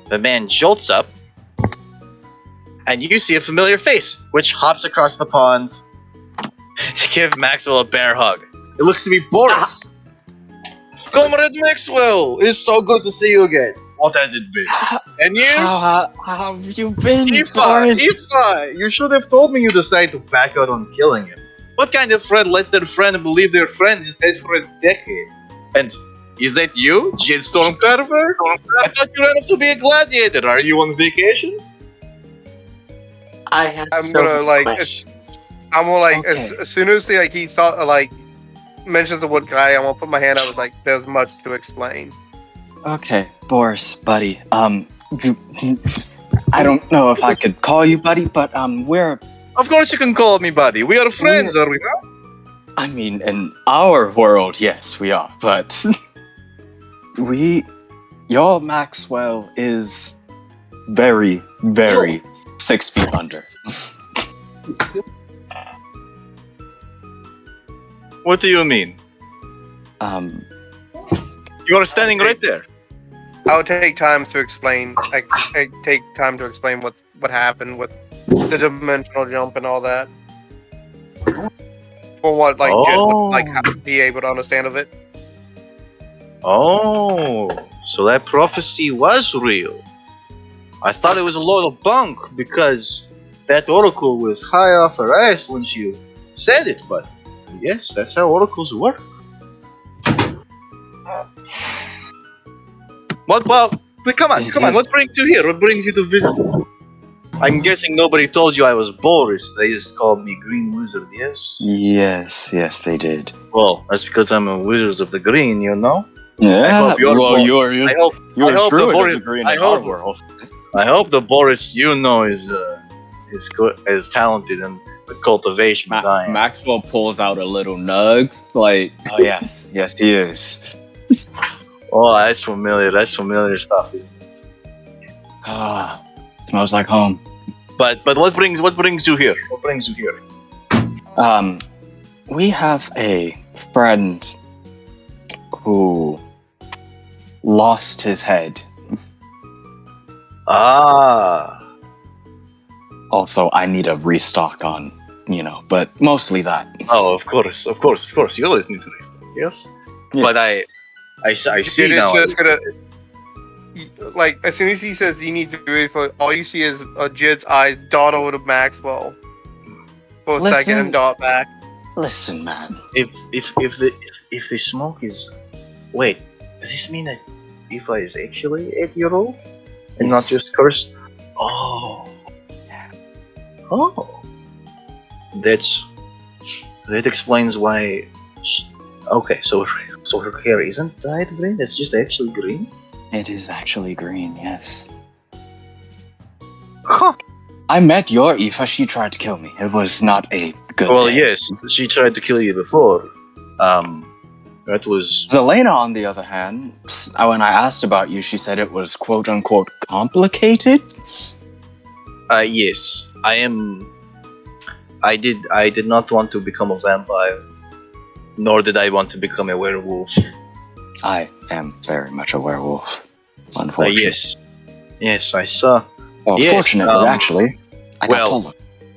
the man jolts up, and you see a familiar face, which hops across the pond to give Maxwell a bear hug. It looks to be Boris. Comrade Maxwell, it's so good to see you again. What has it been? 10 years? How have you been, Ifa, you should have told me you decided to back out on killing him. What kind of friend lets their friend believe their friend is dead for a decade? And is that you, Jade Stormcarver? I thought you ran up to be a gladiator. Are you on vacation? I have I'm so gonna, many like, questions. I'm gonna like Okay. as soon as he saw mentions the wood guy, I'm gonna put my hand out. Like, there's much to explain. Okay, Boris, buddy. I don't know if I could call you buddy, but we're. Of course you can call me buddy. We are friends, are we not? I mean, in our world, yes, we are, but your Maxwell is very, very 6 feet under. What do you mean? You are standing right there. I'll take time to explain. I take time to explain what happened with the dimensional jump and all that. For what Jed Oh. would have to be able to understand of it. Oh, so that prophecy was real. I thought it was a load of bunk because that oracle was high off her ass when she said it, but yes, that's how oracles work. Well, come on, what brings you here? What brings you to visit? I'm guessing nobody told you I was Boris, they just called me Green Wizard, yes? Yes, they did. Well, that's because I'm a wizard of the green, you know? Yeah, hope you're well, more- you're I hope you're the a druid Boris- of the green I in our hope- world. I hope the Boris you know is good, as talented in the cultivation as I am. Maxwell pulls out a little nug, like, oh yes, he is. Oh, that's familiar. That's familiar stuff. Isn't it? Ah, smells like home. But what brings you here? What brings you here? We have a friend who lost his head. Ah, Also, I need a restock on, but mostly that. oh, of course. You always need to restock, yes. Yes. But I see Dude, now. it's just gonna like as soon as he says you need to be ready for, all you see is Jid's eyes dot over to Maxwell for a second and dot back. Listen, man. If the smoke is, wait, does this mean that Aoife is actually 8-year-old and not Yes. just cursed? Oh, that explains why. Okay, so her hair isn't dyed green. It's just actually green. It is actually green, yes. Huh. I met your Aoife. She tried to kill me. It was not a good Well, day. yes, she tried to kill you before. That was Zelena, on the other hand, when I asked about you, she said it was quote-unquote complicated. yes. I did not want to become a vampire, nor did I want to become a werewolf. I am very much a werewolf, unfortunately. Yes, I saw. Well, yes, fortunately, actually. I got told.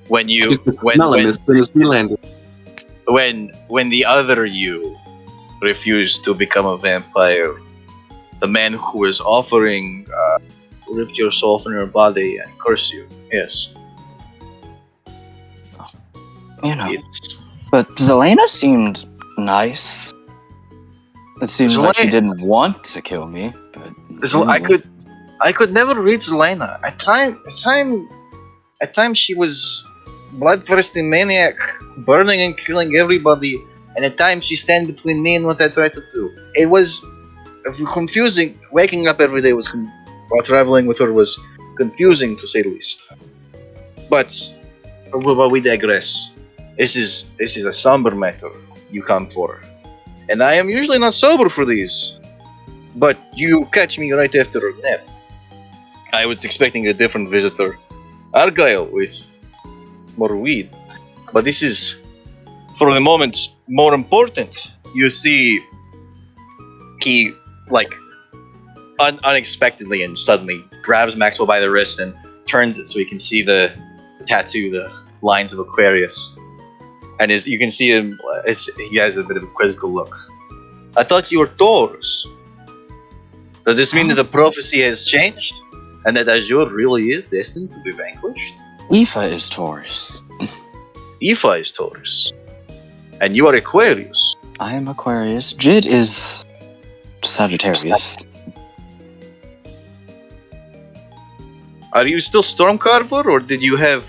When you You could smell him as soon as we landed. when the other you refused to become a vampire, the man who was offering ripped your soul from your body and cursed you. Yes, You know, it's but Zelena seemed nice. It seemed like she Zelena- didn't want to kill me, but I could never read Zelena. At times she was bloodthirsty maniac, burning and killing everybody, and at times she stand between me and what I tried to do. It was confusing. Waking up every day was while traveling with her was confusing to say the least. But we digress. This is a somber matter you come for, and I am usually not sober for these. But you catch me right after a nap. I was expecting a different visitor, Argyle, with more weed. But this is, for the moment, more important. You see, he, like, unexpectedly and suddenly grabs Maxwell by the wrist and turns it so you can see the tattoo, the lines of Aquarius. And you can see him, he has a bit of a quizzical look. I thought you were Taurus. Does this mean that the prophecy has changed? And that Azure really is destined to be vanquished? Aoife is Taurus. Aoife is Taurus. And you are Aquarius. I am Aquarius. Jid is Sagittarius. Are you still Stormcarver, or did you have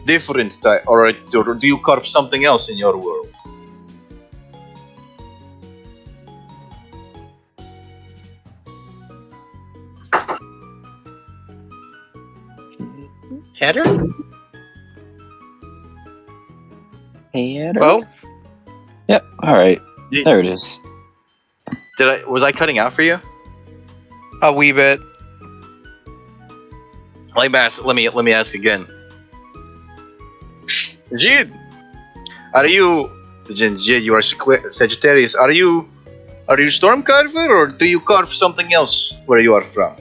different type, or do you carve something else in your world? Header? Well, Yep. All right. Did- There it is. Was I cutting out for you? a wee bit. Let me ask again. Jid, are you Jid? You are Sagittarius. Are you Stormcarver, or do you carve something else where you are from?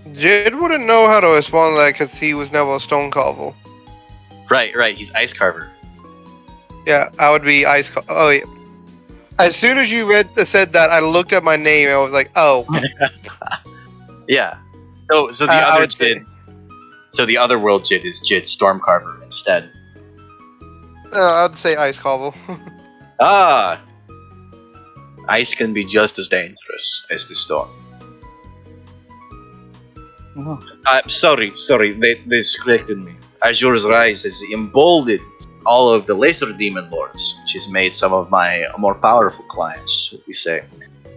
Jid wouldn't know how to respond to that because he was never a stone carver. Right. He's Ice Carver. Yeah, I would be ice. Oh yeah. As soon as you said that, I looked at my name and I was like, oh. Yeah. So the I other would say- Jid. So the other world Jid is Jid Stormcarver instead. I'd say ice carver. Ah. Ice can be just as dangerous as the storm. Oh. Sorry, this corrected me. Azure's rise has emboldened all of the lesser demon lords, which has made some of my more powerful clients, we say,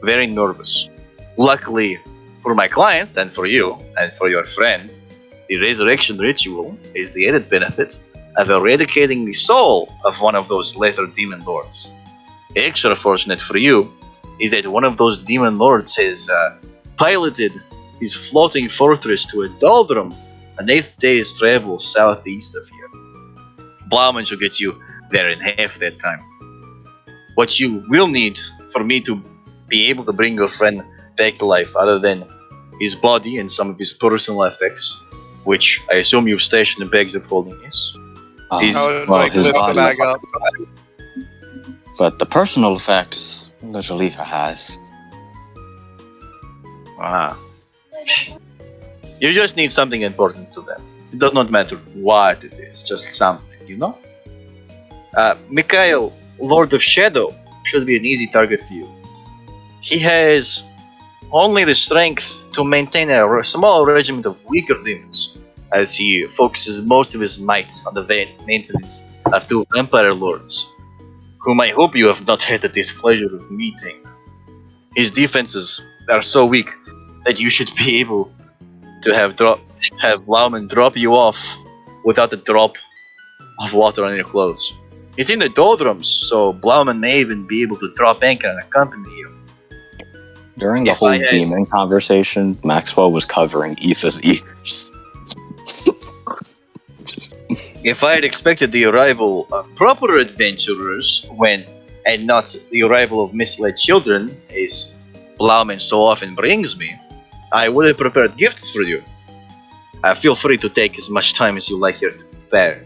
very nervous. Luckily for my clients and for you and for your friends, the resurrection ritual is the added benefit of eradicating the soul of one of those lesser demon lords. Extra fortunate for you is that one of those demon lords has piloted his floating fortress to a doldrum, an 8th day's travel southeast of here. Blauman shall get you there in half that time. What you will need for me to be able to bring your friend back to life, other than his body and some of his personal effects, which I assume you've stashed in the bags of holding, yes? He's- I would well, like his lift the body. bag up. But the personal effects, Little Leafa has. Ah. You just need something important to them. It does not matter what it is, just something, you know? Mikhail, Lord of Shadow, should be an easy target for you. He has only the strength to maintain a small regiment of weaker demons, as he focuses most of his might on the maintenance of two vampire lords, whom I hope you have not had the displeasure of meeting. His defenses are so weak that you should be able to have Blauman drop you off without a drop of water on your clothes. He's in the doldrums, so Blauman may even be able to drop anchor and accompany you. During the whole demon conversation, Maxwell was covering Aoife's ears. If I had expected the arrival of proper adventurers and not the arrival of misled children, as Blauman so often brings me, I would have prepared gifts for you. Feel free to take as much time as you like here to prepare.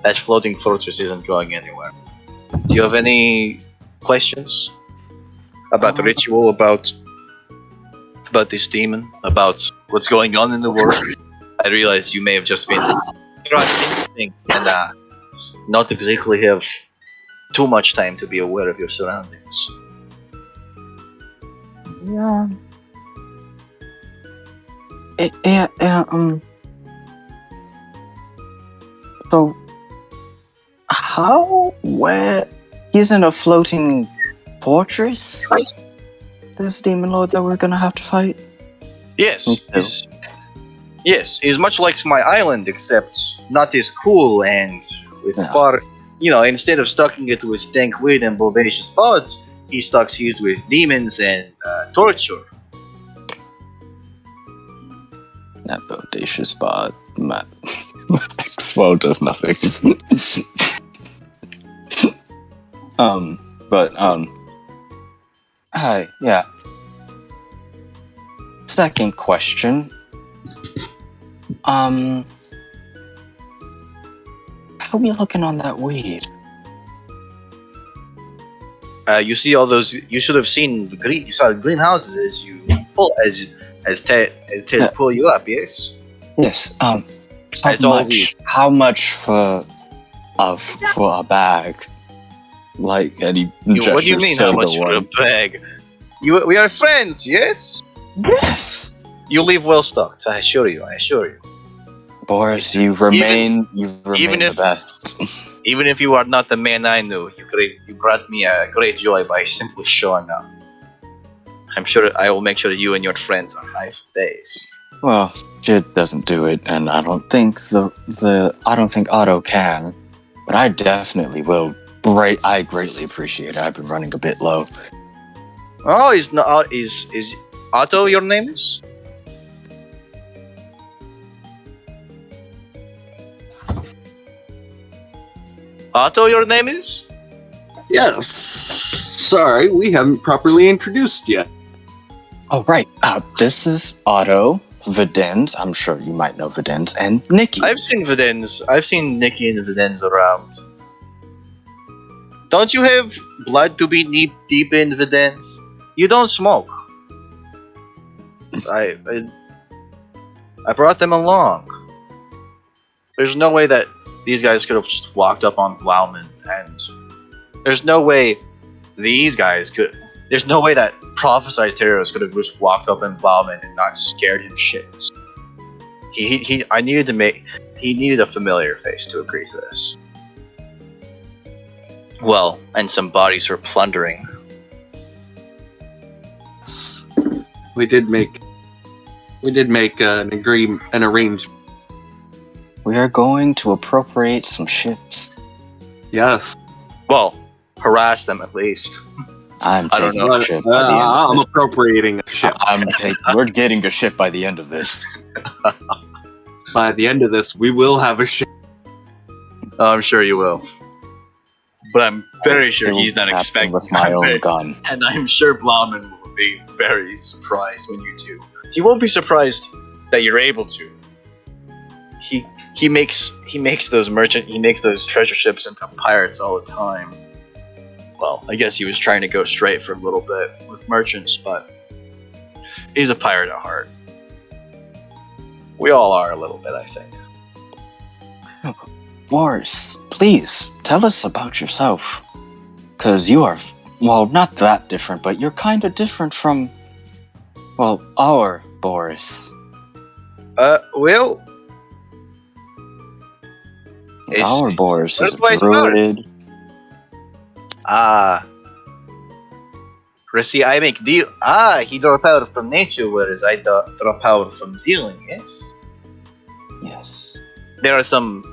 That floating fortress isn't going anywhere. Do you have any questions about the ritual, about this demon, about what's going on in the world? I realize you may have just been thrust into and not exactly have too much time to be aware of your surroundings. Yeah. So, where? He's in a floating fortress? This demon lord that we're gonna have to fight? Yes. He's much like my island, except not as cool and with far... instead of stocking it with dank weed and bulbaceous pods, he stocks his with demons and torture. That bodacious bod, Maxwell does nothing. Hi, yeah. Second question. How we looking on that weed? You see all those. You should have seen the green. You saw the greenhouses as you pull as Ted pull you up. Yes. Yes. How much for a bag? Like, and he what do you mean? How much for a bag? We are friends. Yes. Yes. You leave well stocked. I assure you. Boris, you remain the best. Even if you are not the man I knew, you brought me a great joy by simply showing up. I'm sure I will make sure that you and your friends have nice days. Well, Jid doesn't do it, and I don't think Otto can, but I definitely will. I greatly appreciate it. I've been running a bit low. Oh, is Otto your name is? Otto, your name is? Yes. Sorry, we haven't properly introduced yet. Oh, right. This is Otto, Videns. I'm sure you might know Videns, and Nikki. I've seen Videns. I've seen Nikki and Videns around. Don't you have blood to be deep in Videns? You don't smoke. I brought them along. There's no way that these guys could have just walked up on Blauman, and there's no way these guys could. There's no way that prophesized terrorists could have just walked up on Blauman and not scared him shitless. He needed a familiar face to agree to this. Well, and some bodies for plundering. We did make an arrangement. We are going to appropriate some ships. Yes. Well, harass them at least. I'm taking a ship by the end of I'm this. appropriating a ship. We're getting a ship by the end of this. By the end of this, we will have a ship. I'm sure you will. But I'm very sure he's not expecting with my own gun. And I'm sure Blauman will be very surprised when you do. He won't be surprised that you're able to. He makes those treasure ships into pirates all the time. well, I guess he was trying to go straight for a little bit with merchants, but he's a pirate at heart. We all are a little bit, I think. Boris, please tell us about yourself. Because you are, well, not that different, but you're kind of different from, well, our Boris. Well, Our Boris is where a do I start? druid. See, I make deal. He draw power from nature, whereas I draw power from dealing. Yes. Yes. There are some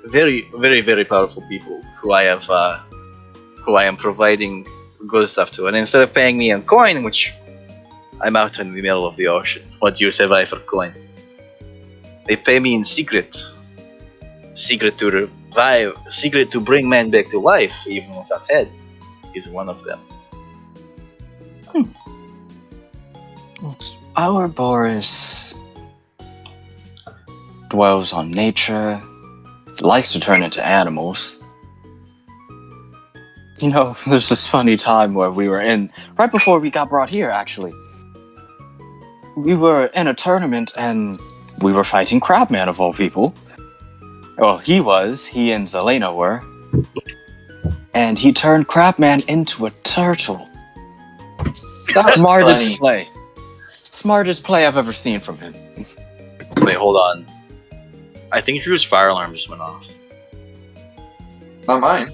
very, very, very powerful people who I am providing good stuff to, and instead of paying me in coin, which I'm out in the middle of the ocean, what use have I for coin? They pay me in secret to revive, secret to bring man back to life, even without head, is one of them. Our Boris dwells on nature, likes to turn into animals. You know, there's this funny time where we were in, right before we got brought here, actually. We were in a tournament and we were fighting Crabman of all people. Well, he and Zelena were. And he turned Crabman into a turtle. Smartest funny. play. Smartest play I've ever seen from him. Wait, hold on. I think Drew's fire alarm just went off. Not mine.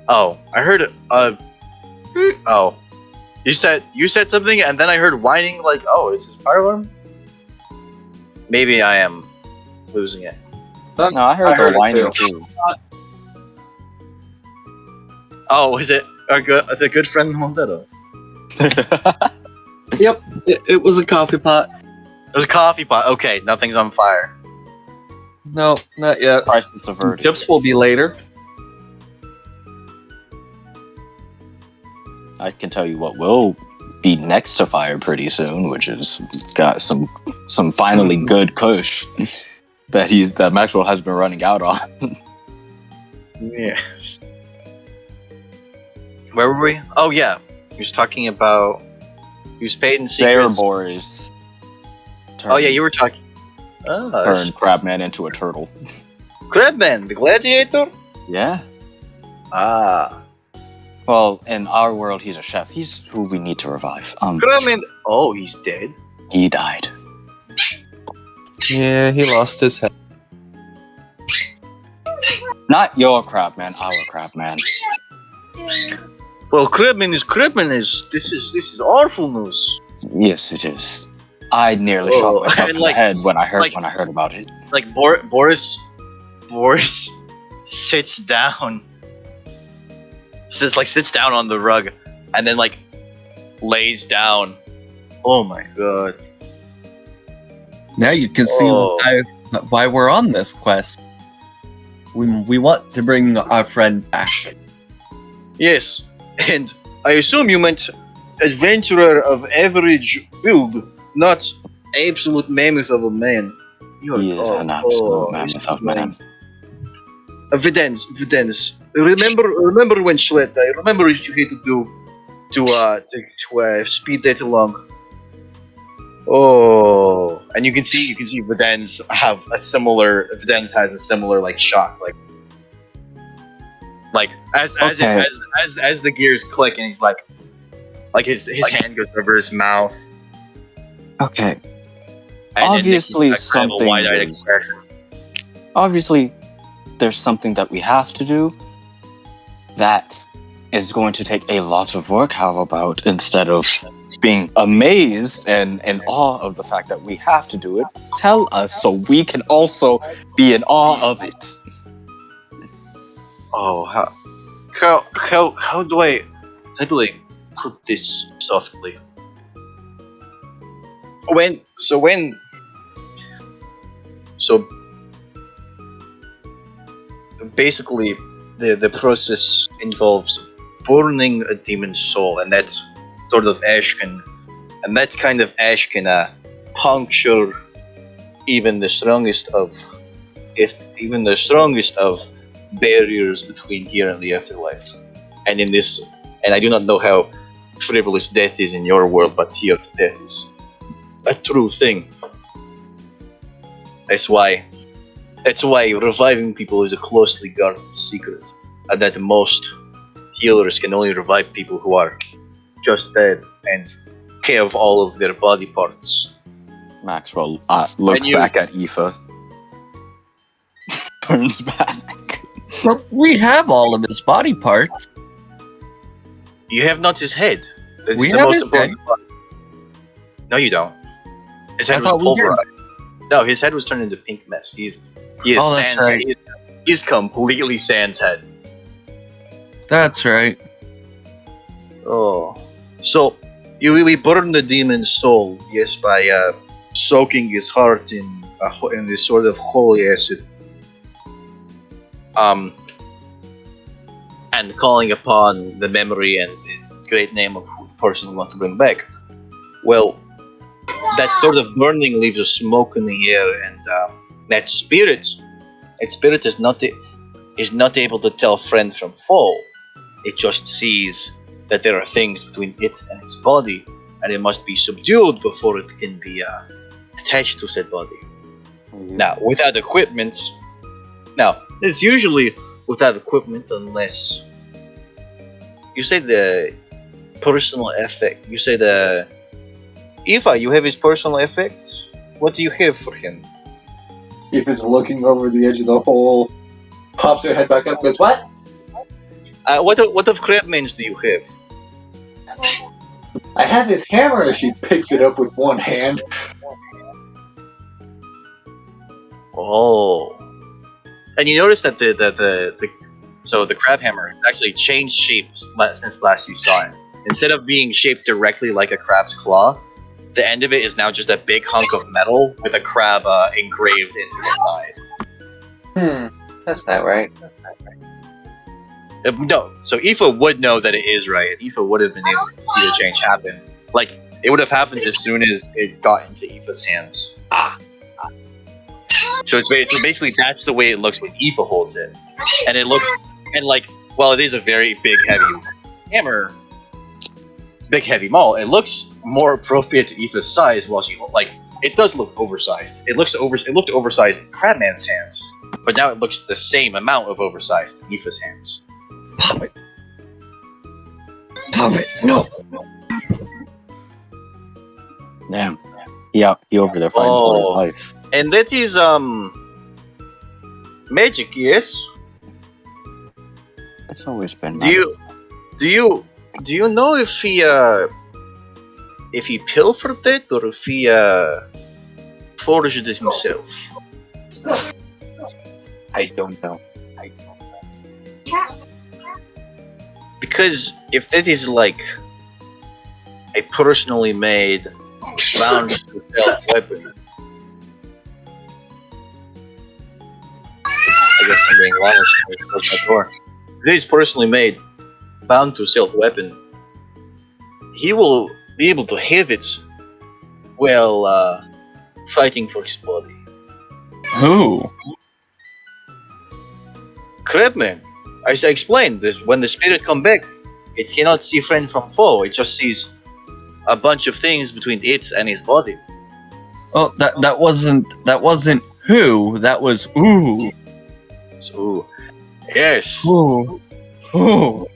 Oh, I heard. Oh, you said something, and then I heard whining. Like, oh, it's his fire alarm. Maybe I am losing it. No, I heard the it whining too. Oh, was it the good friend Montero? Yep, it was a coffee pot. It was a coffee pot. Okay, nothing's on fire. No, not yet. Crisis averted. Chips will be later. I can tell you what will be next to fire pretty soon, which is got some finally good kush that Maxwell has been running out on. Yes. Where were we? Oh yeah, he was talking about. He was paid in Their secrets. Boris. Oh yeah, you were talking. Turned Crabman into a turtle. Crabman, the gladiator. Yeah. Ah, Well, in our world, he's a chef. He's who we need to revive. Crabman. Oh, he's dead. He died. Yeah, he lost his head. Not your Crabman, our Crabman. Well, Crabman is. This is awful news. Yes, it is. I nearly Oh, shot myself and in like- the head when I heard like- about it. Like Boris sits down. Sits down on the rug, and then like lays down. Oh my god! Now you can see Oh. why we're on this quest. We want to bring our friend back. Yes, and I assume you meant adventurer of average build, not absolute mammoth of a man. You are- He is an absolute mammoth of man. Videns. Remember when Schlet? I remember what you had to do to speed that along. Oh, and you can see Videns has a similar like shock, like as Okay. as the gears click and he's like his hand goes over his mouth. Okay. And Obviously then kind of a something wide-eyed is- expression. Obviously, there's something that we have to do that is going to take a lot of work. How about instead of being amazed and in awe of the fact that we have to do it, tell us so we can also be in awe of it. Oh, how do I put this softly? So basically the process involves burning a demon's soul, and that's sort of ash can puncture even the strongest of barriers between here and the afterlife. And I do not know how frivolous death is in your world, but here death is a true thing. That's why reviving people is a closely guarded secret, and that most healers can only revive people who are just dead and have all of their body parts. Maxwell looks back at Aoife. Turns back. Well, we have all of his body parts. You have not his head. That's We the have most his important part. No, you don't. His head I was thought we did. pulverized. No, his head was turned into pink mist. He is Oh, that's Sans. right. He's completely Sans head. That's right. Oh, so we burn the demon's soul, yes, by soaking his heart in this sort of holy acid, and calling upon the memory and the great name of the person we want to bring back. Well, that sort of burning leaves a smoke in the air, and that spirit is not able to tell friend from foe. It just sees that there are things between it and its body, and it must be subdued before it can be attached to said body. Now, without equipment, it's usually without equipment unless you say the personal effect. You say the Eva, you have his personal effect. What do you have for him? If it's looking over the edge of the hole, pops her head back up, goes, "What?" What of Crabman's do you have? I have his hammer. She picks it up with one hand. Oh, and you notice that the crab hammer has actually changed shape since last you saw it. Instead of being shaped directly like a crab's claw, the end of it is now just a big hunk of metal with a crab engraved into the side. That's not right. No, so Aoife would know that it is right, and Aoife would have been able to see the change happen. Like, it would have happened as soon as it got into Aoife's hands. So basically that's the way it looks when Aoife holds it. And it looks, and like, while it is a very big, heavy hammer, big, heavy maul, it looks more appropriate to Aoife's size while she, like, it does look oversized. It looked oversized in Crabman's hands, but now it looks the same amount of oversized in Aoife's hands. Stop it. No. Damn. He over there fighting for his life. And that is magic, yes? It's always been. Do you know if he pilfered it or if he forged it himself? I don't know. Because if that is like a personally made bound to self weapon, I guess I'm being honest with my door. If it is personally made bound to self weapon, he will be able to have it while fighting for his body. Who? Crabman. I explained this. When the spirit come back, it cannot see friend from foe. It just sees a bunch of things between it and his body. Oh, that wasn't who. That was ooh. So, yes. Ooh. Ooh.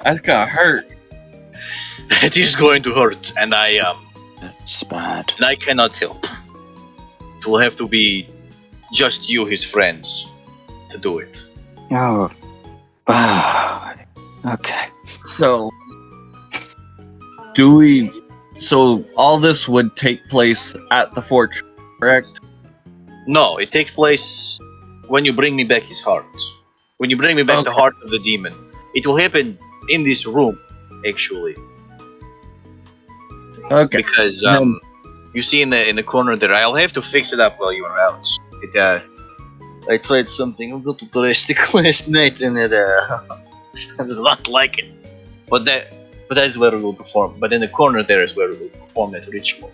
That's gonna hurt. It is going to hurt, and That's bad. I cannot help. It will have to be just you, his friends, to do it. Oh. Okay. So so all this would take place at the fortress, correct? No, it takes place when you bring me back his heart. When you bring me back the heart of the demon. It will happen in this room, actually. Okay. Because you see in the corner there, I'll have to fix it up while you are out. I tried something a little drastic last night, and it I did not like it. But that's where we will perform. But in the corner there is where we will perform that ritual.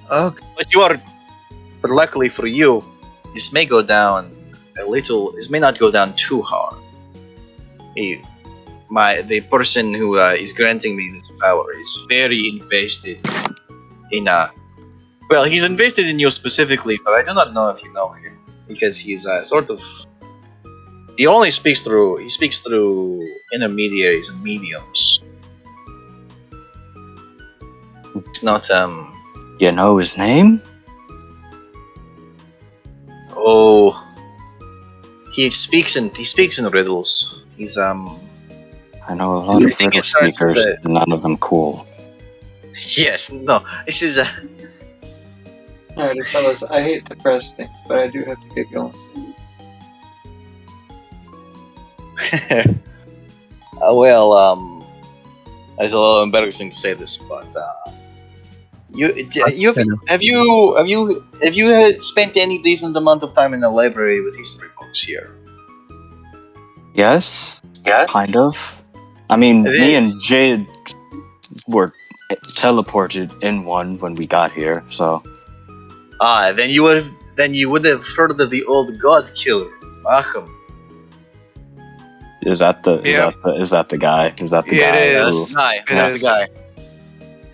Okay. But luckily for you, this may go down a little. This may not go down too hard. The person who is granting me this power is very invested in Well, he's invested in you specifically, but I do not know if you know him because he's sort of. He speaks through intermediaries and mediums. It's not You know his name? Oh, he speaks in riddles. He's I know a lot I of think riddle it starts with speakers, none of them cool. yes, no. This is Alrighty, fellas, I hate to press things, but I do have to get going. it's a little embarrassing to say this, but have you spent any decent amount of time in the library with history books here? Yes? Kind of. I mean, And me then- and Jade were teleported in one when we got here, so. Then you would have heard of the old god killer, Acham. Is that the Yep. is that the guy? Is that the Yeah, guy it Yeah, is. who that's the guy. It That's the is. guy.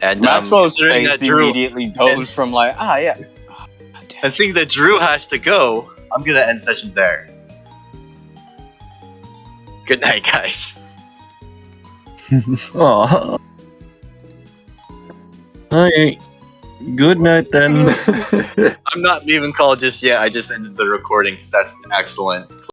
And Maxwell's considering face that Drew, immediately goes from like, yeah. Oh, goddamn. and seeing that Drew has to go, I'm gonna end session there. Good night, guys. Aw. Okay. Good night then. I'm not leaving call just yet. I just ended the recording because that's excellent.